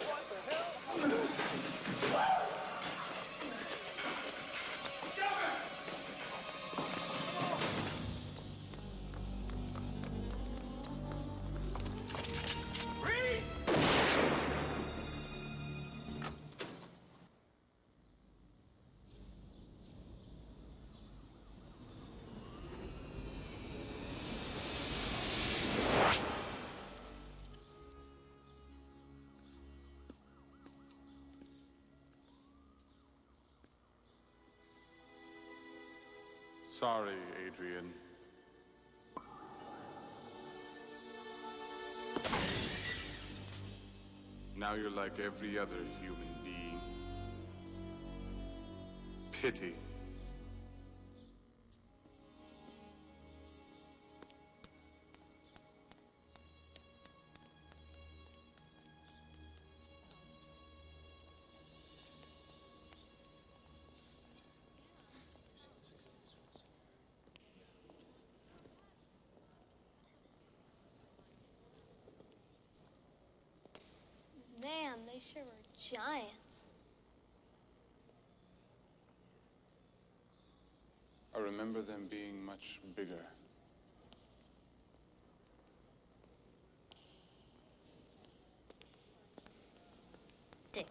Speaker 16: What the hell?
Speaker 2: Sorry, Adrian. Now you're like every other human being. Pity.
Speaker 1: Man, they sure were giants.
Speaker 2: I remember them being much bigger.
Speaker 1: Dickhead.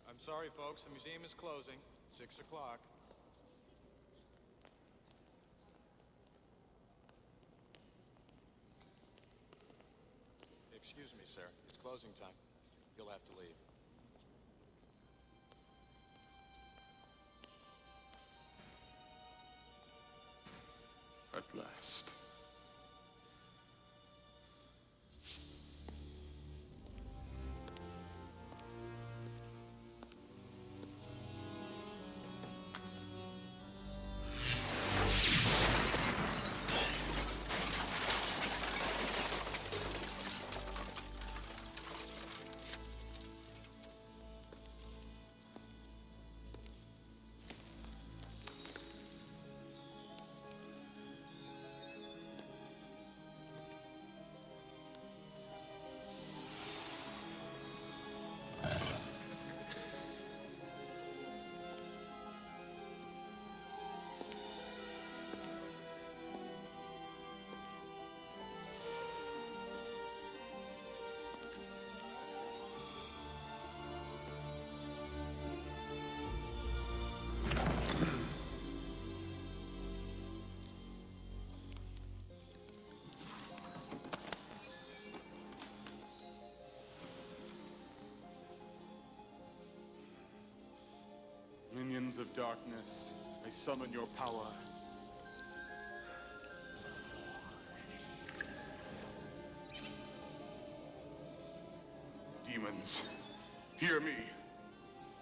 Speaker 17: I'm sorry, folks. The museum is closing. 6 o'clock. Excuse me, sir. It's closing time. You'll have to leave.
Speaker 2: At last. Guardians of darkness, I summon your power. Demons, hear me.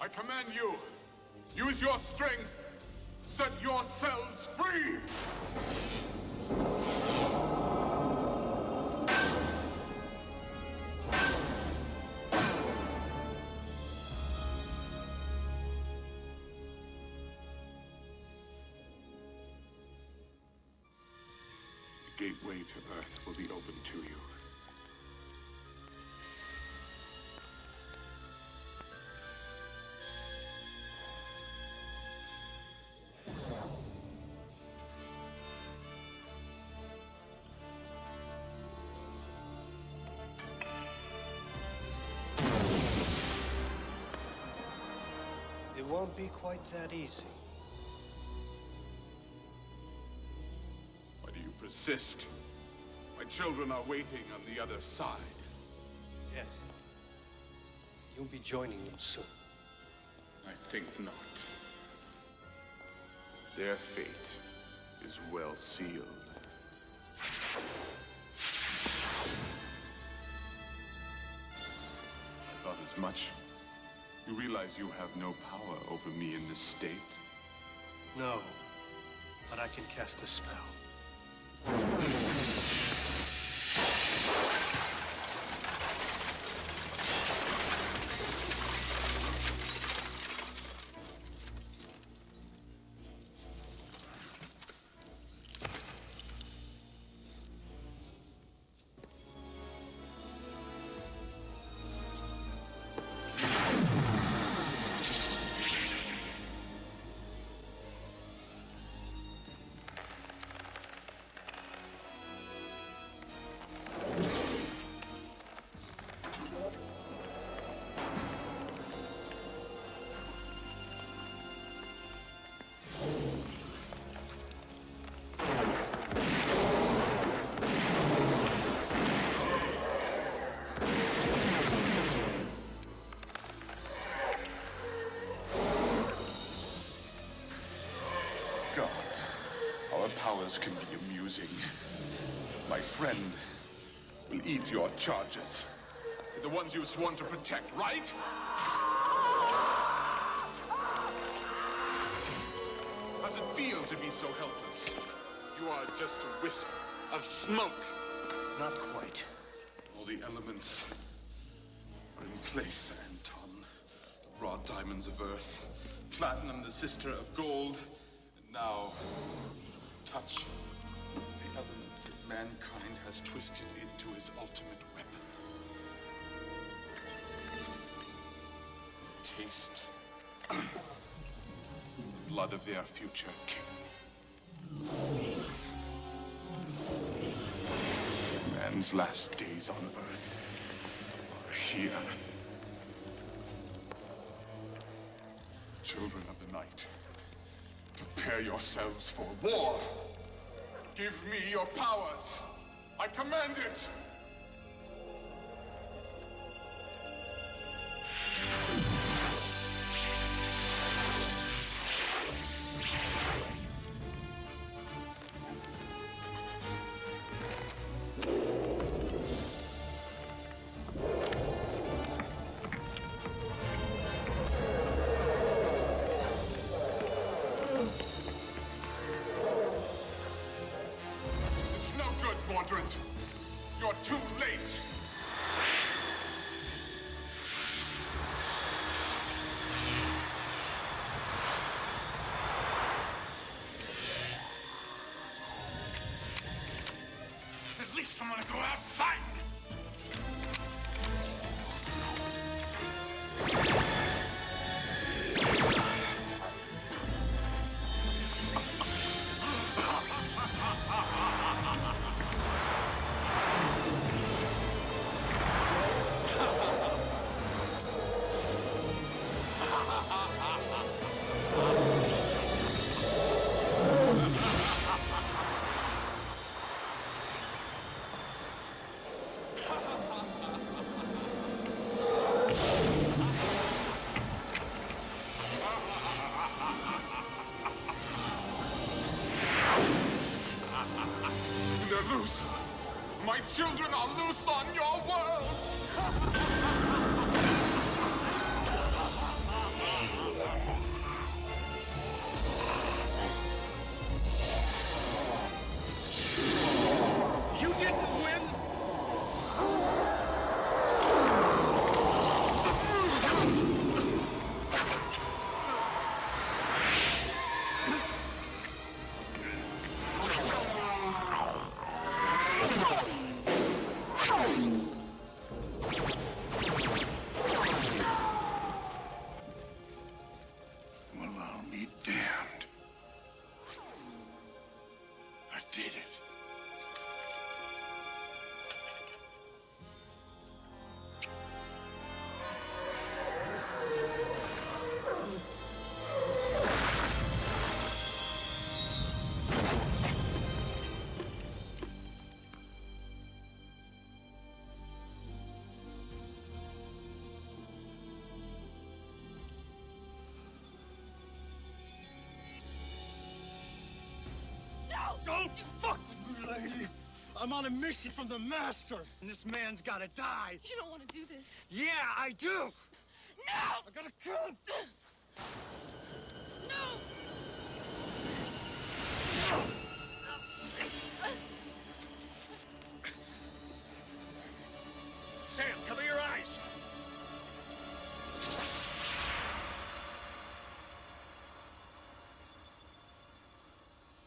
Speaker 2: I command you, use your strength, set yourselves free! The gateway to Earth will be open to you.
Speaker 5: It won't be quite that easy.
Speaker 2: Why do you persist? My children are waiting on the other side.
Speaker 5: Yes. You'll be joining them soon.
Speaker 2: I think not. Their fate is well sealed. I thought as much. You realize you have no power over me in this state?
Speaker 5: No, but I can cast a spell.
Speaker 2: Our powers can be amusing. My friend will eat your charges. The ones you've sworn to protect, right? How's it feel to be so helpless? You are just a wisp of smoke.
Speaker 5: Not quite.
Speaker 2: All the elements are in place, Anton. The raw diamonds of Earth, platinum, the sister of gold, and now touch, the element that mankind has twisted into his ultimate weapon. Taste the blood of their future king. Man's last days on Earth are here. Children of the night, prepare yourselves for war. Give me your powers. I command it. Mordrid, you're too late. At least I'm gonna go out fighting. We're loose. My children are loose on your world.
Speaker 16: You didn't win!
Speaker 20: Well, I'll be damned. I did it.
Speaker 16: Don't fuck with me, lady! I'm on a mission from the Master, and this man's gotta die!
Speaker 13: You don't want to do this.
Speaker 16: Yeah, I do!
Speaker 13: No!
Speaker 16: I gotta kill him!
Speaker 13: No!
Speaker 16: Sam, cover your eyes!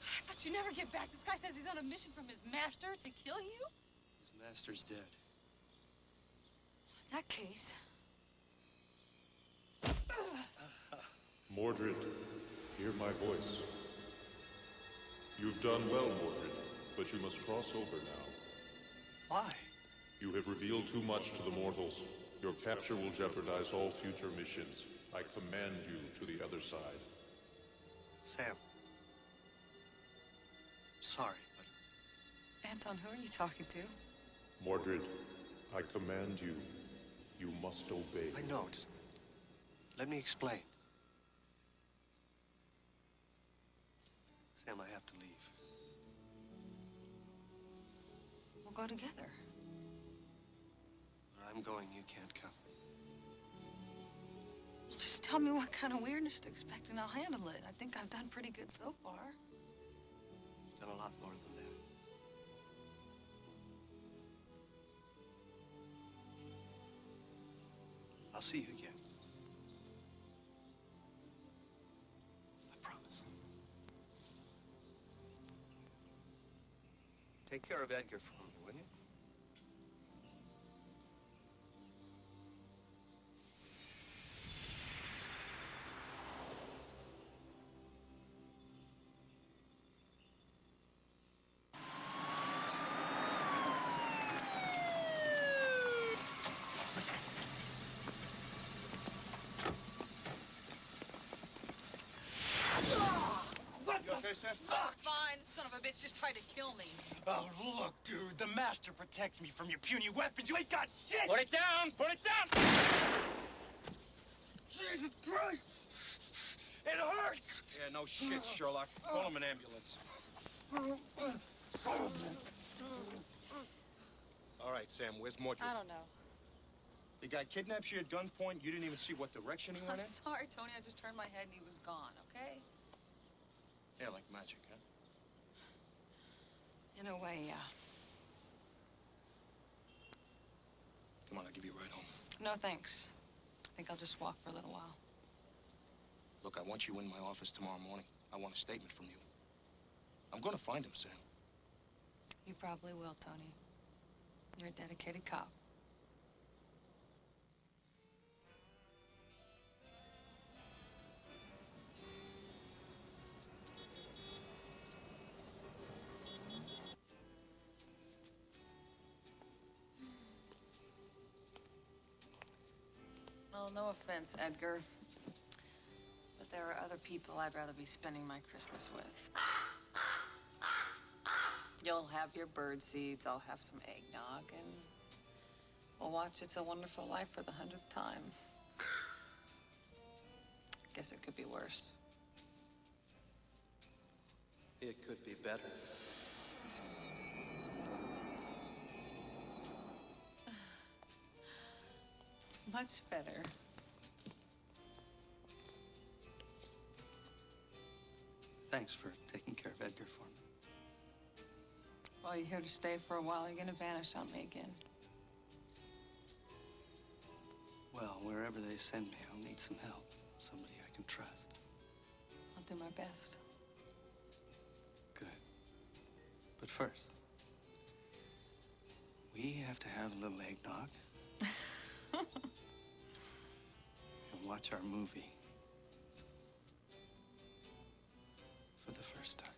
Speaker 13: I thought you'd never get back. This guy says he's on a mission from his master to kill you?
Speaker 5: His master's dead.
Speaker 13: In that case...
Speaker 3: Mordrid, hear my voice. You've done well, Mordrid, but you must cross over now.
Speaker 5: Why?
Speaker 3: You have revealed too much to the mortals. Your capture will jeopardize all future missions. I command you to the other side.
Speaker 5: Sam. Sorry, but...
Speaker 23: Anton, who are you talking to?
Speaker 3: Mordrid, I command you. You must obey.
Speaker 5: I know, just... let me explain. Sam, I have to leave.
Speaker 23: We'll go together.
Speaker 5: Where I'm going, you can't come.
Speaker 23: Well, just tell me what kind of weirdness to expect and I'll handle it. I think I've done pretty good so far.
Speaker 5: You've done a lot more than that. I'll see you again. I promise. Take care of Edgar for me, will you?
Speaker 16: Sam?
Speaker 23: Oh, fine. Son of a bitch just tried to kill me.
Speaker 16: Oh, look, dude. The Master protects me from your puny weapons. You ain't got shit! Put it down! Put it down! Jesus Christ! It hurts!
Speaker 9: Yeah, no shit, Sherlock. Call him an ambulance. All right, Sam, where's Mordrid?
Speaker 23: I don't know.
Speaker 9: The guy kidnaps you at gunpoint. You didn't even see what direction he went
Speaker 23: I'm
Speaker 9: in?
Speaker 23: sorry, Tony. I just turned my head and he was gone, okay?
Speaker 9: Yeah, like magic, huh?
Speaker 23: In a way, yeah.
Speaker 9: Come on, I'll give you a ride home.
Speaker 23: No, thanks. I think I'll just walk for a little while.
Speaker 9: Look, I want you in my office tomorrow morning. I want a statement from you. I'm gonna find him, Sam.
Speaker 23: You probably will, Tony. You're a dedicated cop. Well, no offense, Edgar, but there are other people I'd rather be spending my Christmas with. You'll have your bird seeds, I'll have some eggnog, and we'll watch It's a Wonderful Life for the 100th time. Guess it could be worse.
Speaker 8: It could be better.
Speaker 4: much better.
Speaker 5: Thanks for taking care of Edgar for me.
Speaker 4: Well, you're here to stay for a while. You're gonna vanish on me again.
Speaker 5: Well, wherever they send me, I'll need some help. Somebody I can trust.
Speaker 4: I'll do my best.
Speaker 5: Good. But first, we have to have a little eggnog. And watch our movie. For the first time.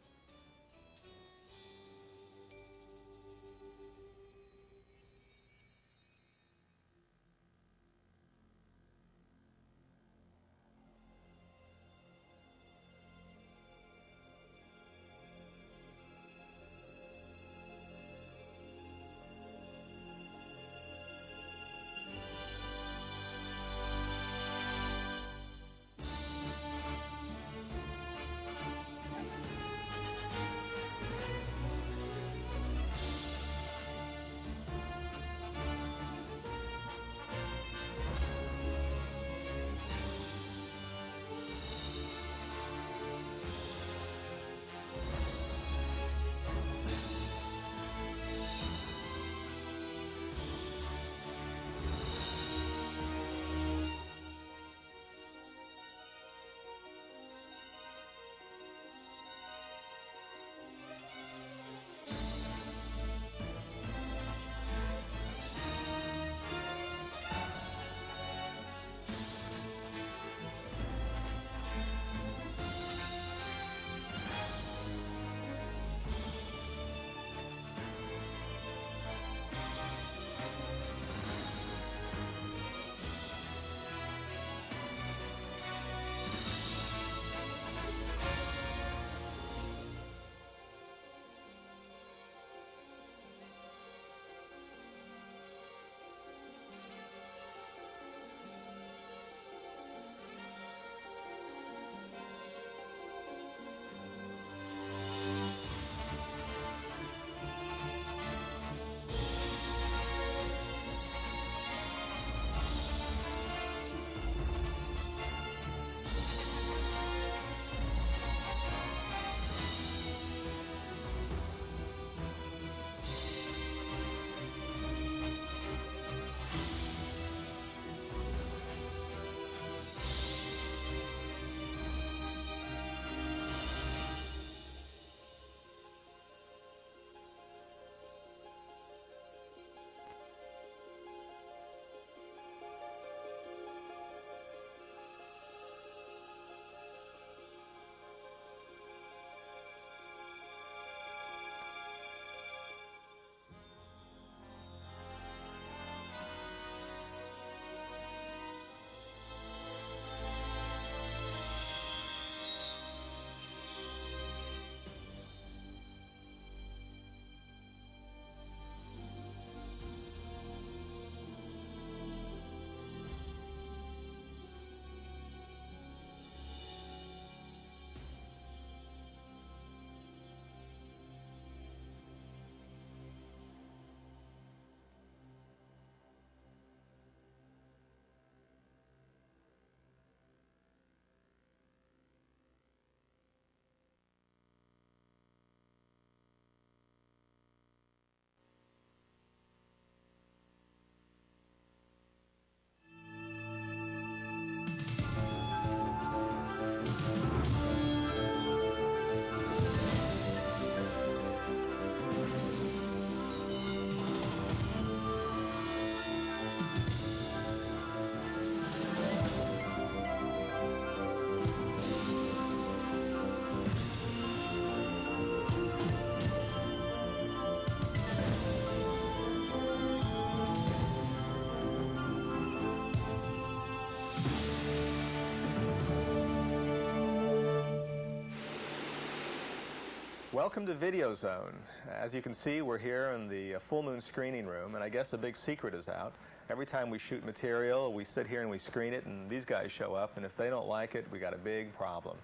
Speaker 18: Welcome to Video Zone. As you can see, we're here in the full moon screening room, and I guess a big secret is out. Every time we shoot material, we sit here and we screen it, and these guys show up, and if they don't like it, we got a big problem.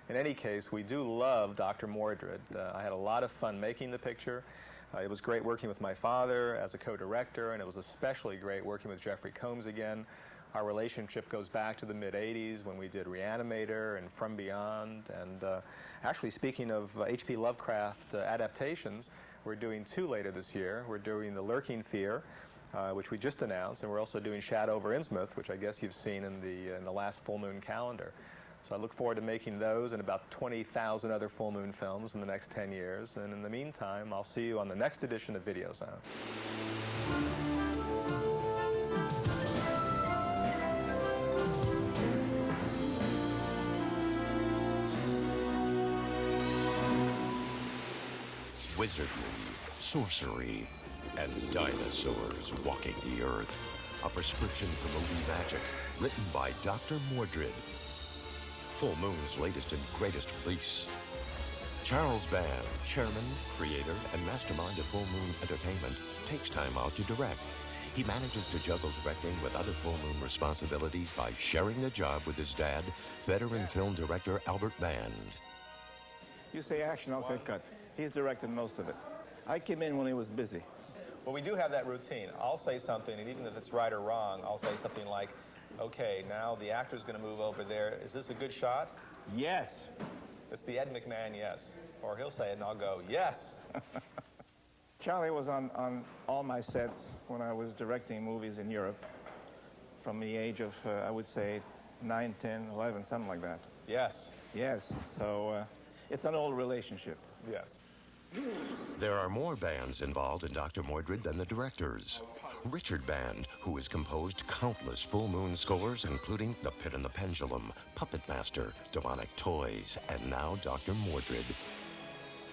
Speaker 18: In any case, we do love Dr. Mordrid. I had a lot of fun making the picture. It was great working with my father as a co-director, and it was especially great working with Jeffrey Combs again. Our relationship goes back to the mid-'80s when we did Reanimator and From Beyond. And actually, speaking of H.P. Lovecraft adaptations, we're doing 2 later this year. We're doing The Lurking Fear, which we just announced, and we're also doing Shadow over Innsmouth, which I guess you've seen in the last full moon calendar. So I look forward to making those and about 20,000 other full moon films in the next 10 years. And in the meantime, I'll see you on the next edition of Video Zone.
Speaker 12: Wizardry, sorcery, and dinosaurs walking the earth. A prescription for movie magic, written by Doctor Mordrid. Full Moon's latest and greatest release. Charles Band, chairman, creator, and mastermind of Full Moon Entertainment, takes time out to direct. He manages to juggle directing with other Full Moon responsibilities by sharing the job with his dad, veteran film director Albert Band.
Speaker 19: You say action, I'll say cut. He's directed most of it. I came in when he was busy.
Speaker 18: Well, we do have that routine. I'll say something, and even if it's right or wrong, I'll say something like, okay, now the actor's going to move over there. Is this a good shot?
Speaker 19: Yes.
Speaker 18: It's the Ed McMahon yes. Or he'll say it, and I'll go, yes.
Speaker 19: Charlie was on all my sets when I was directing movies in Europe from the age of, I would say, 9, 10, 11, something like that.
Speaker 18: Yes.
Speaker 19: Yes. So it's an old relationship.
Speaker 18: Yes.
Speaker 12: There are more bands involved in Dr. Mordrid than the directors. Richard Band, who has composed countless Full Moon scores, including The Pit and the Pendulum, Puppet Master, Demonic Toys, and now Dr. Mordrid.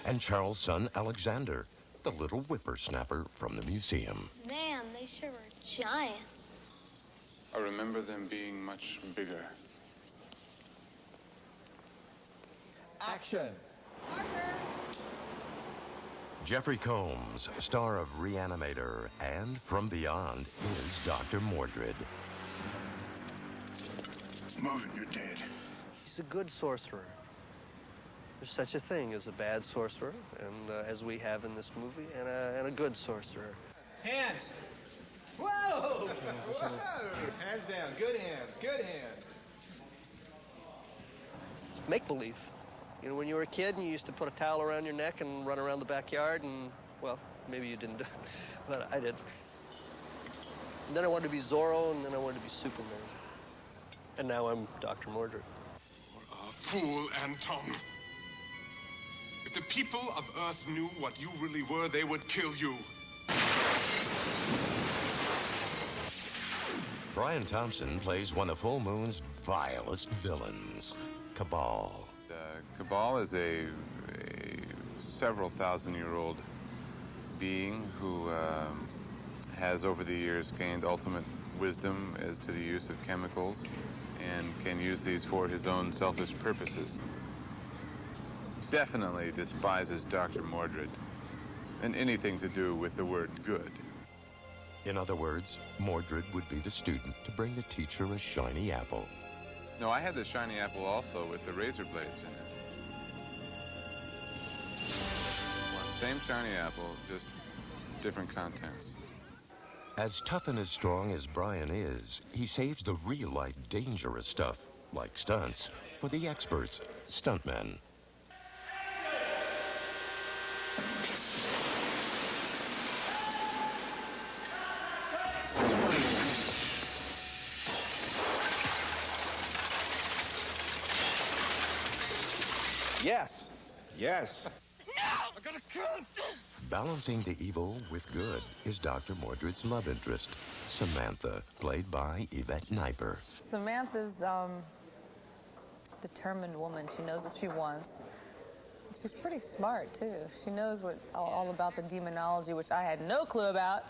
Speaker 12: And Charles' son, Alexander, the little whippersnapper from the museum.
Speaker 1: Man, they sure were giants.
Speaker 2: I remember them being much bigger.
Speaker 19: Action!
Speaker 12: Jeffrey Combs, star of Reanimator and From Beyond, is Dr. Mordrid.
Speaker 20: Moving, you're dead.
Speaker 24: He's a good sorcerer. There's such a thing as a bad sorcerer, and as we have in this movie, and a good sorcerer.
Speaker 17: Hands! Whoa! Whoa! Hands down. Good hands. Good hands.
Speaker 24: It's make-believe. You know, when you were a kid and you used to put a towel around your neck and run around the backyard and, well, maybe you didn't, but I did. And then I wanted to be Zorro, and then I wanted to be Superman. And now I'm Dr. Mordrid.
Speaker 14: You're a fool, Anton. If the people of Earth knew what you really were, they would kill you.
Speaker 12: Brian Thompson plays one of Full Moon's vilest villains, Cabal.
Speaker 15: Cabal is a several thousand-year-old being who has over the years gained ultimate wisdom as to the use of chemicals and can use these for his own selfish purposes. Definitely despises Dr. Mordrid and anything to do with the word good.
Speaker 12: In other words, Mordrid would be the student to bring the teacher a shiny apple.
Speaker 15: No, I had the shiny apple also with the razor blades in it. Same shiny apple, just different contents.
Speaker 12: As tough and as strong as Brian is, he saves the real-life dangerous stuff, like stunts, for the experts, stuntmen.
Speaker 19: Yes. Yes.
Speaker 16: No! I gotta kill him!
Speaker 12: Balancing the evil with good is Dr. Mordrid's love interest, Samantha, played by Yvette Kniper.
Speaker 4: Samantha's determined woman. She knows what she wants. She's pretty smart, too. She knows all about the demonology, which I had no clue about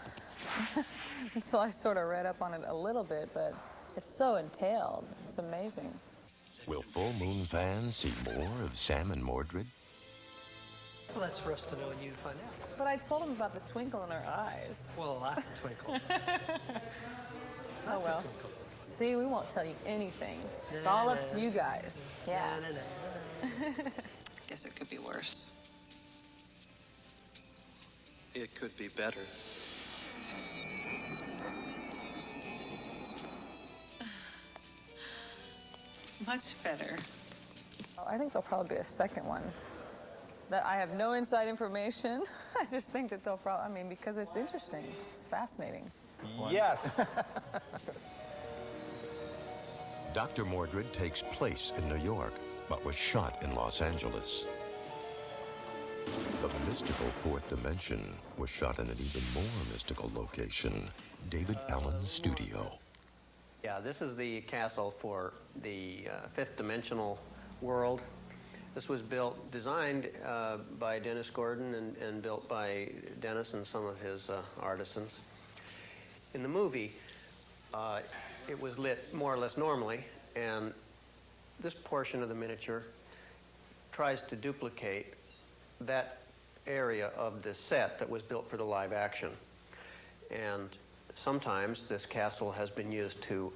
Speaker 4: until I sort of read up on it a little bit, but it's so entailed. It's amazing.
Speaker 12: Will Full Moon fans see more of Sam and Mordrid?
Speaker 24: Well, that's for us to know and you to find out.
Speaker 4: But I told him about the twinkle in her eyes.
Speaker 24: Well, lots of twinkles.
Speaker 4: Oh, well. See, we won't tell you anything. It's all up to you guys. Yeah.
Speaker 8: Guess it could be worse. It could be better.
Speaker 23: Much better.
Speaker 4: I think there'll probably be a second one. That I have no inside information. I just think that they'll probably, I mean, because it's interesting. It's fascinating.
Speaker 18: Yes.
Speaker 12: Dr. Mordrid takes place in New York, but was shot in Los Angeles. The mystical fourth dimension was shot in an even more mystical location, David Allen's studio.
Speaker 6: Yeah, this is the castle for the fifth dimensional world. This was designed by Dennis Gordon and built by Dennis and some of his artisans. In the movie, it was lit more or less normally, and this portion of the miniature tries to duplicate that area of the set that was built for the live action. And sometimes this castle has been used to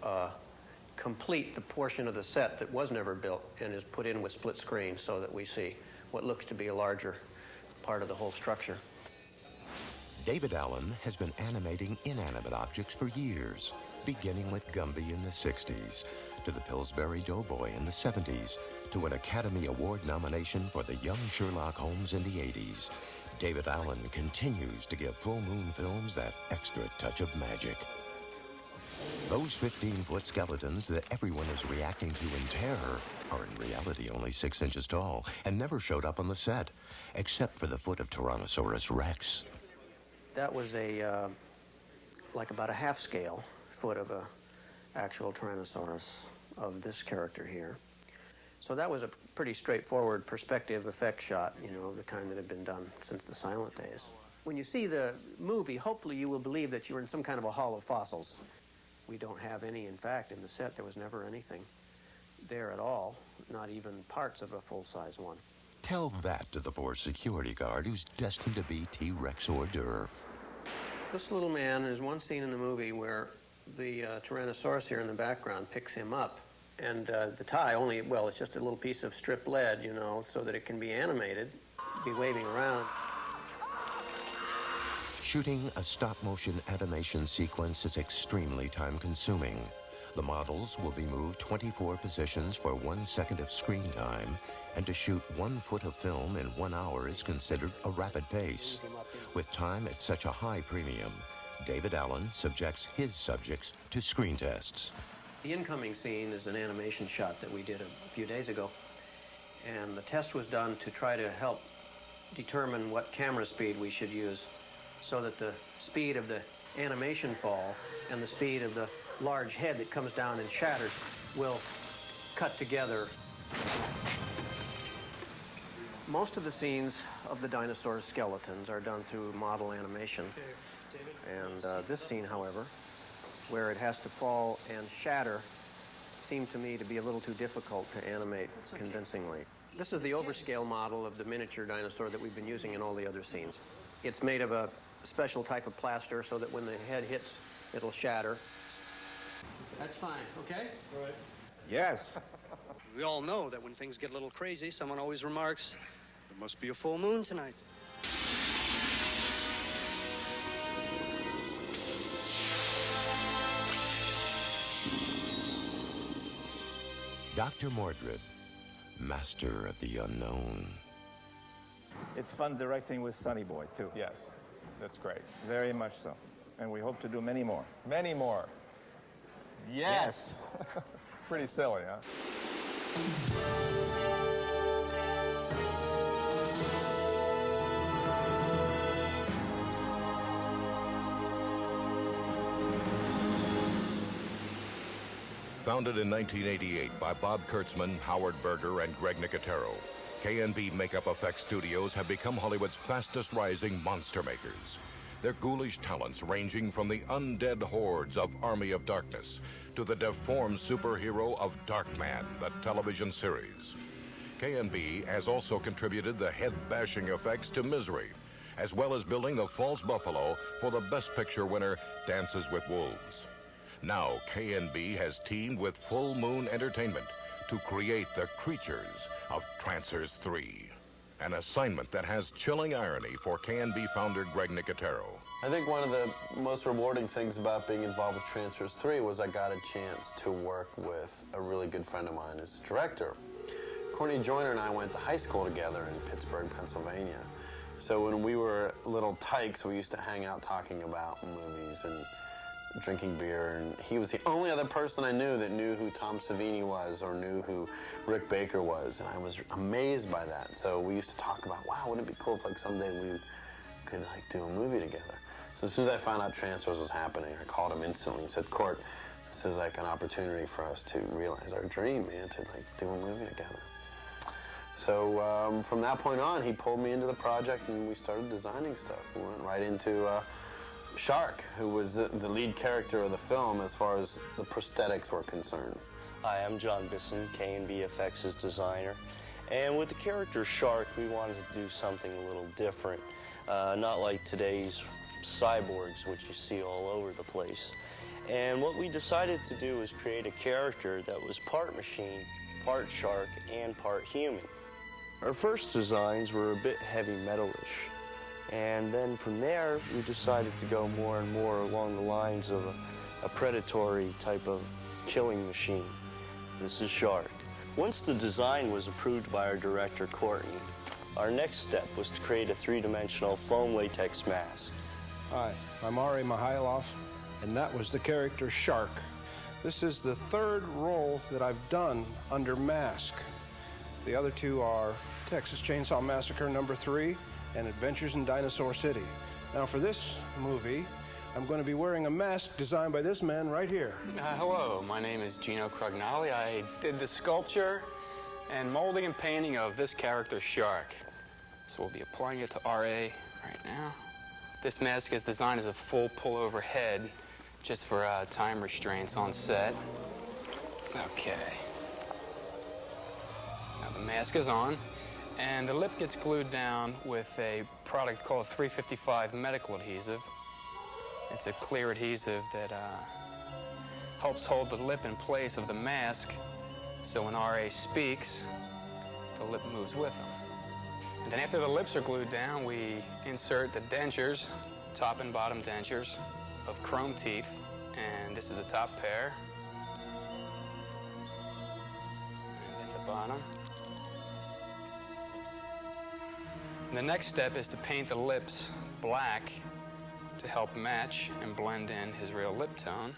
Speaker 6: complete the portion of the set that was never built and is put in with split screen so that we see what looks to be a larger part of the whole structure.
Speaker 12: David Allen has been animating inanimate objects for years, beginning with Gumby in the 60s, to the Pillsbury Doughboy in the 70s, to an Academy Award nomination for the young Sherlock Holmes in the 80s. David Allen continues to give Full Moon Films that extra touch of magic. Those 15-foot skeletons that everyone is reacting to in terror are in reality only 6 inches tall and never showed up on the set, except for the foot of Tyrannosaurus Rex.
Speaker 6: That was like about a half-scale foot of a actual Tyrannosaurus of this character here. So that was a pretty straightforward perspective effect shot, you know, the kind that had been done since the silent days. When you see the movie, hopefully you will believe that you're in some kind of a hall of fossils. We don't have any, in fact, in the set. There was never anything there at all, not even parts of a full-size one.
Speaker 12: Tell that to the poor security guard who's destined to be T-Rex hors d'oeuvre.
Speaker 6: This little man, there's one scene in the movie where the Tyrannosaurus here in the background picks him up. And the tie only, well, it's just a little piece of strip lead, you know, so that it can be animated, be waving around.
Speaker 12: Shooting a stop-motion animation sequence is extremely time-consuming. The models will be moved 24 positions for 1 second of screen time, and to shoot 1 foot of film in 1 hour is considered a rapid pace. With time at such a high premium, David Allen subjects his subjects to screen tests.
Speaker 6: The incoming scene is an animation shot that we did a few days ago, and the test was done to try to help determine what camera speed we should use so that the speed of the animation fall and the speed of the large head that comes down and shatters will cut together. Most of the scenes of the dinosaur skeletons are done through model animation. And this scene, however, where it has to fall and shatter, seemed to me to be a little too difficult to animate convincingly. This is the overscale model of the miniature dinosaur that we've been using in all the other scenes. It's made of a special type of plaster so that when the head hits, it'll shatter. That's fine, okay?
Speaker 5: Right.
Speaker 18: Yes.
Speaker 5: We all know that when things get a little crazy, someone always remarks, there must be a full moon tonight.
Speaker 12: Dr. Mordrid, master of the unknown.
Speaker 19: It's fun directing with Sonny Boy, too.
Speaker 18: Yes, that's great.
Speaker 19: Very much so. And we hope to do many more.
Speaker 18: Many more. Yes. Pretty silly, huh?
Speaker 3: Founded in 1988 by Bob Kurtzman, Howard Berger, and Greg Nicotero, K&B Makeup Effects Studios have become Hollywood's fastest rising monster makers. Their ghoulish talents ranging from the undead hordes of Army of Darkness to the deformed superhero of Darkman, the television series. K&B has also contributed the head-bashing effects to Misery, as well as building the false buffalo for the Best Picture winner, Dances with Wolves. Now, K&B has teamed with Full Moon Entertainment to create the creatures of Trancers 3. an assignment that has chilling irony for K&B founder Greg Nicotero.
Speaker 7: I think one of the most rewarding things about being involved with Transfers 3 was I got a chance to work with a really good friend of mine as director. Courtney Joyner and I went to high school together in Pittsburgh, Pennsylvania. So when we were little tykes, we used to hang out talking about movies and drinking beer, and he was the only other person I knew that knew who Tom Savini was or knew who Rick Baker was, and I was amazed by that. So we used to talk about, wow, wouldn't it be cool if like someday we could like do a movie together. So as soon as I found out Transfers was happening, I called him instantly and said, Court, this is like an opportunity for us to realize our dream, man, to like do a movie together. So from that point on, he pulled me into the project and we started designing stuff. We went right into Shark, who was the lead character of the film as far as the prosthetics were concerned.
Speaker 10: Hi, I'm John Bisson, K&B FX's designer. And with the character Shark, we wanted to do something a little different. Not like today's cyborgs, which you see all over the place. And what we decided to do was create a character that was part machine, part shark, and part human. Our first designs were a bit heavy metalish. And then from there, we decided to go more and more along the lines of a predatory type of killing machine. This is Shark. Once the design was approved by our director, Courtney, our next step was to create a three-dimensional foam latex mask.
Speaker 21: Hi, I'm Ari Mihailov, and that was the character Shark. This is the third role that I've done under mask. The other two are Texas Chainsaw Massacre #3 and Adventures in Dinosaur City. Now for this movie, I'm going to be wearing a mask designed by this man right here.
Speaker 22: Hello, my name is Gino Crognali. I did the sculpture and molding and painting of this character, Shark. So we'll be applying it to RA right now. This mask is designed as a full pullover head, just for time restraints on set. Okay. Now the mask is on, and the lip gets glued down with a product called 355 medical adhesive. It's a clear adhesive that helps hold the lip in place of the mask, so when RA speaks, the lip moves with him. And then after the lips are glued down, we insert the dentures, top and bottom dentures of chrome teeth, and this is the top pair, and then the bottom. And the next step is to paint the lips black to help match and blend in his real lip tone.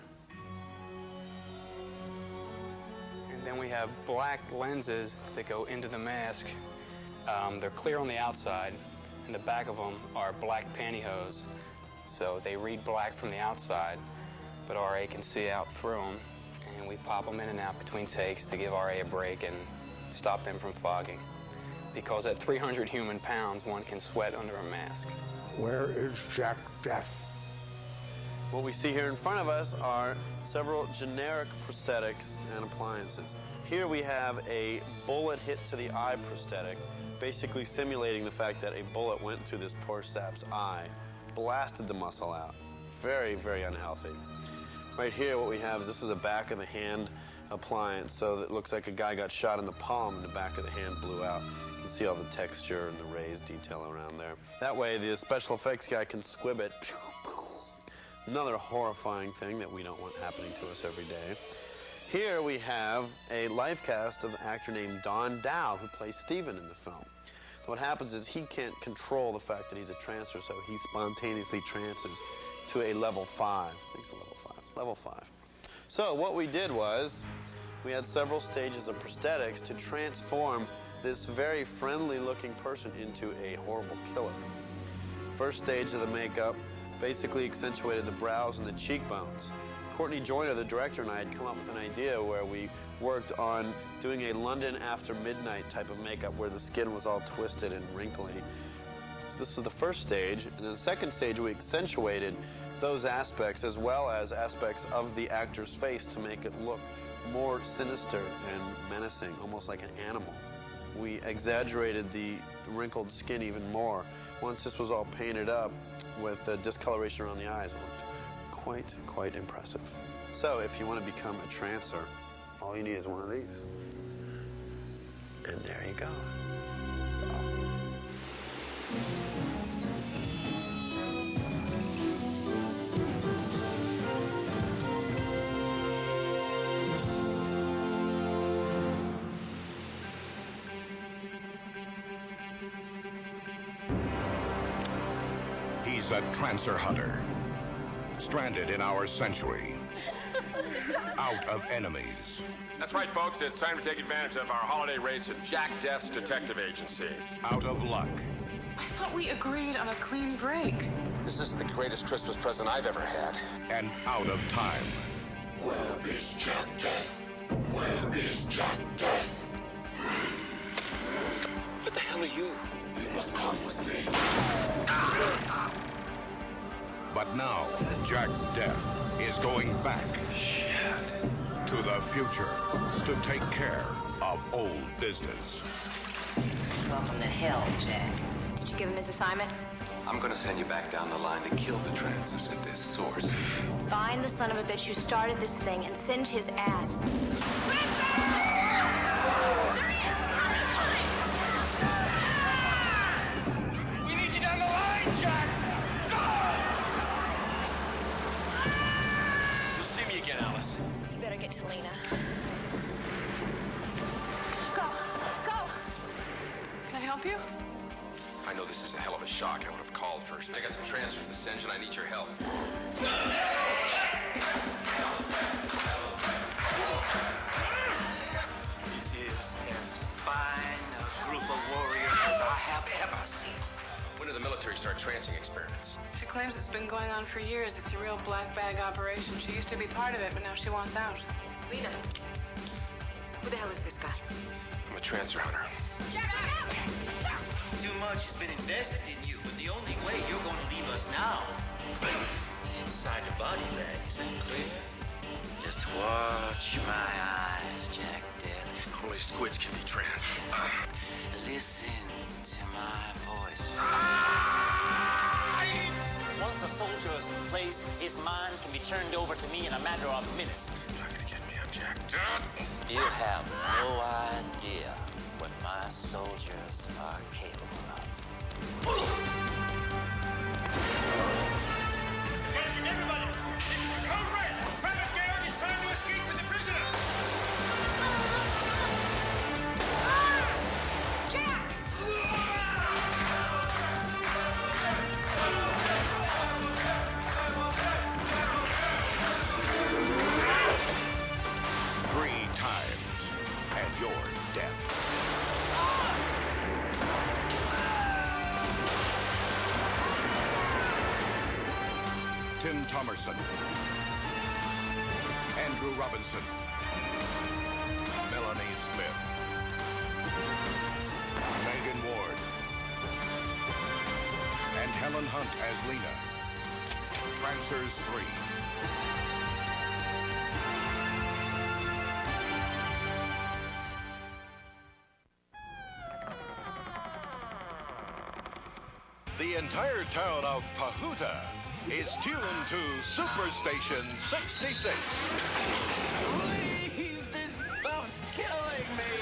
Speaker 22: And then we have black lenses that go into the mask. They're clear on the outside, and the back of them are black pantyhose. So they read black from the outside, but RA can see out through them. And we pop them in and out between takes to give RA a break and stop them from fogging. Because at 300 human pounds, one can sweat under a mask.
Speaker 21: Where is Jack Death?
Speaker 7: What we see here in front of us are several generic prosthetics and appliances. Here we have a bullet hit to the eye prosthetic, basically simulating the fact that a bullet went through this poor sap's eye, blasted the muscle out. Very, very unhealthy. Right here, what we have is this is a back of the hand appliance, so that it looks like a guy got shot in the palm and the back of the hand blew out. You can see all the texture and the raised detail around there. That way, the special effects guy can squib it. Another horrifying thing that we don't want happening to us every day. Here we have a life cast of an actor named Don Dow, who plays Steven in the film. What happens is he can't control the fact that he's a trancer, so he spontaneously trances to a level 5. I think it's a level 5. Level 5. So what we did was we had several stages of prosthetics to transform this very friendly-looking person into a horrible killer. First stage of the makeup basically accentuated the brows and the cheekbones. Courtney Joyner, the director, and I had come up with an idea where we worked on doing a London after midnight type of makeup where the skin was all twisted and wrinkly. So this was the first stage, and then the second stage we accentuated those aspects as well as aspects of the actor's face to make it look more sinister and menacing, almost like an animal. We exaggerated the wrinkled skin even more. Once this was all painted up with discoloration around the eyes, it looked quite impressive. So if you want to become a trancer, all you need is one of these. And there you go.
Speaker 3: He's a trancer hunter, stranded in our century, out of enemies,
Speaker 1: That's right, folks. It's time to take advantage of our holiday rates at Jack Death's Detective Agency.
Speaker 3: out of luck,
Speaker 9: I thought we agreed on a clean break.
Speaker 1: This is the greatest Christmas present I've ever had.
Speaker 3: and out of time.
Speaker 1: Where is Jack Death? Where is Jack Death? What the hell are you? You must come with me.
Speaker 3: But now, Jack Death is going back to the future to take care of old business.
Speaker 11: Welcome to hell, Jack. Did you give him his assignment?
Speaker 1: I'm gonna send you back down the line to kill the transits at this source.
Speaker 11: Find the son of a bitch who started this thing and singe his ass.
Speaker 16: We need you down the line, Jack!
Speaker 1: You'll see me again, Alice.
Speaker 11: You better get to Lena. Go! Go!
Speaker 9: Can I help you?
Speaker 1: I know this is a hell of a shock. I would have called first. I got some transfers to send you, and I need your help.
Speaker 16: This is as fine a group of warriors as I have ever seen.
Speaker 1: When did the military start trancing experiments?
Speaker 9: She claims it's been going on for years. It's a real black bag operation. She used to be part of it, but now she wants out.
Speaker 11: Lena, who the hell is this guy?
Speaker 1: I'm a trancer hunter.
Speaker 16: Too much has been invested in you, but the only way you're going to leave us now is inside the body bag. Is that clear? Just watch my eyes, Jack Death.
Speaker 1: Only squids can be trans.
Speaker 16: Listen to my voice. Once a soldier is in place, his mind can be turned over to me in a matter of minutes.
Speaker 1: You're not gonna get me, I'm Jack Death.
Speaker 16: You have no idea what my soldiers are capable of. Attention, everybody! This is the code red! Private Garrett is trying to escape with the prisoner!
Speaker 11: Jack!
Speaker 3: 3 times, and you're death. Tim Thomerson, Andrew Robinson, Melanie Smith, Megan Ward, and Helen Hunt as Lena. Trancers 3. The entire town of Pahuta is tuned to Superstation 66.
Speaker 16: Please, this stuff's killing me!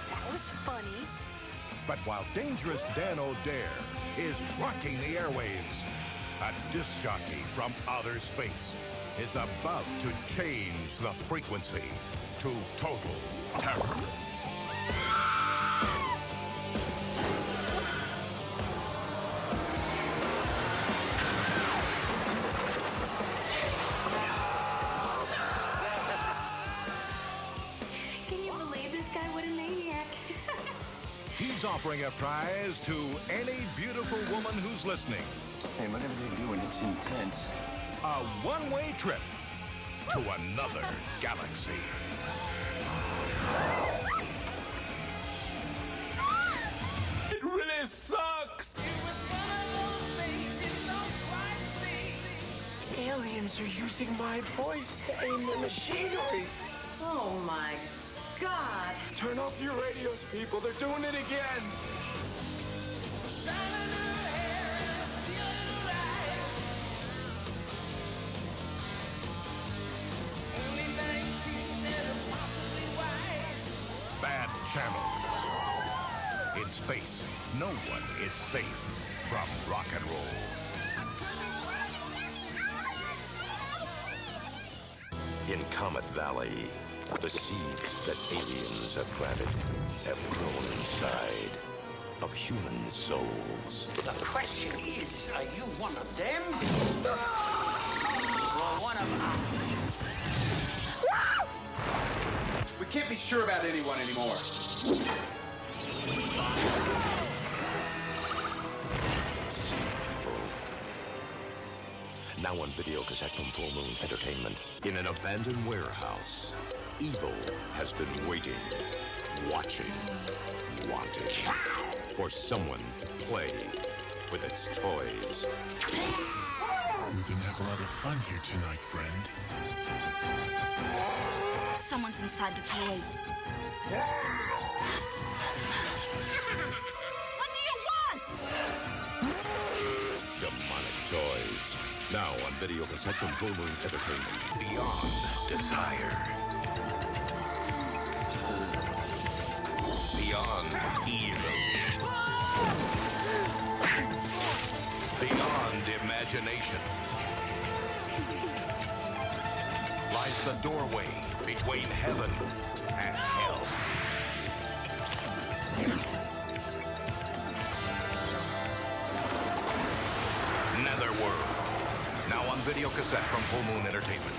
Speaker 11: That was funny.
Speaker 3: But while Dangerous Dan O'Dare is rocking the airwaves, a disc jockey from outer space is about to change the frequency to total terror.
Speaker 11: Can you believe this guy? What a maniac.
Speaker 3: He's offering a prize to any beautiful woman who's listening.
Speaker 10: Hey, whatever they're doing, it's intense.
Speaker 3: A one-way trip to another galaxy.
Speaker 16: It really sucks!
Speaker 13: Aliens are using my voice to aim their machinery.
Speaker 11: Oh my God.
Speaker 13: Turn off your radios, people. They're doing it again.
Speaker 3: Bad Channel. space, no one is safe from rock and roll.
Speaker 12: In Comet Valley, the seeds that aliens have planted have grown inside of human souls.
Speaker 16: The question is, are you one of them? Or one of us?
Speaker 2: We can't be sure about anyone anymore.
Speaker 12: Seed people. Now on video cassette from Full Moon Entertainment. In an abandoned warehouse, evil has been waiting, watching, wanting for someone to play with its toys.
Speaker 14: We can have a lot of fun here tonight, friend.
Speaker 17: Someone's inside the toys. What do you want?
Speaker 12: Demonic toys. Now on video cassette from Full Moon Entertainment. Beyond desire. Beyond evil. Beyond imagination. Lies the doorway between heaven and hell. Netherworld. Now on video cassette from Full Moon Entertainment.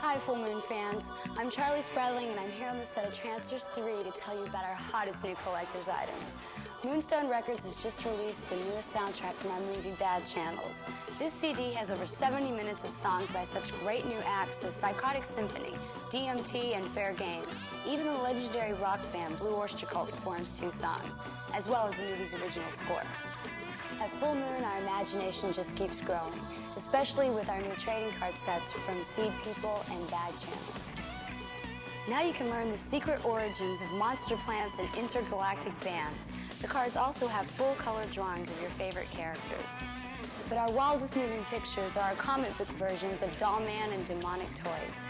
Speaker 20: Hi, Full Moon fans. I'm Charlie Spradling, and I'm here on the set of Transfers 3 to tell you about our hottest new collector's items. Moonstone Records has just released the newest soundtrack from our movie Bad Channels. This CD has over 70 minutes of songs by such great new acts as Psychotic Symphony, DMT, and Fair Game. Even the legendary rock band Blue Oyster Cult performs 2 songs, as well as the movie's original score. At Full Moon, our imagination just keeps growing, especially with our new trading card sets from Seed People and Bad Channels. Now you can learn the secret origins of monster plants and intergalactic bands. The cards also have full-color drawings of your favorite characters. But our wildest moving pictures are our comic book versions of Doll Man and Demonic Toys.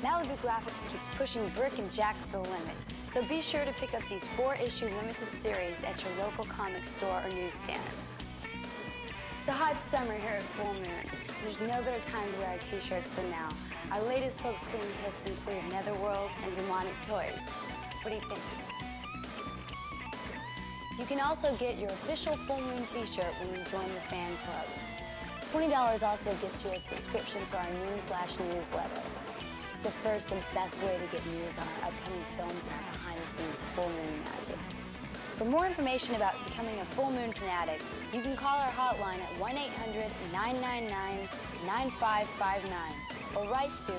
Speaker 20: Malibu Graphics keeps pushing Brick and Jack to the limit, so be sure to pick up these 4-issue limited series at your local comic store or newsstand. It's a hot summer here at Full Moon. There's no better time to wear our t-shirts than now. Our latest silkscreen hits include Netherworld and Demonic Toys. What do you think? You can also get your official Full Moon t-shirt when you join the fan club. $20 also gets you a subscription to our Moon Flash newsletter. It's the first and best way to get news on our upcoming films and our behind-the-scenes Full Moon magic. For more information about becoming a Full Moon fanatic, you can call our hotline at 1-800-999-9559 or write to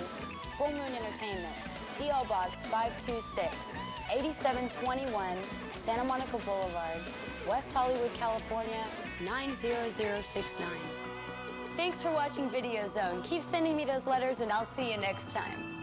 Speaker 20: Full Moon Entertainment, P.O. Box 526, 8721 Santa Monica Boulevard, West Hollywood, California, 90069. Thanks for watching Video Zone. Keep sending me those letters and I'll see you next time.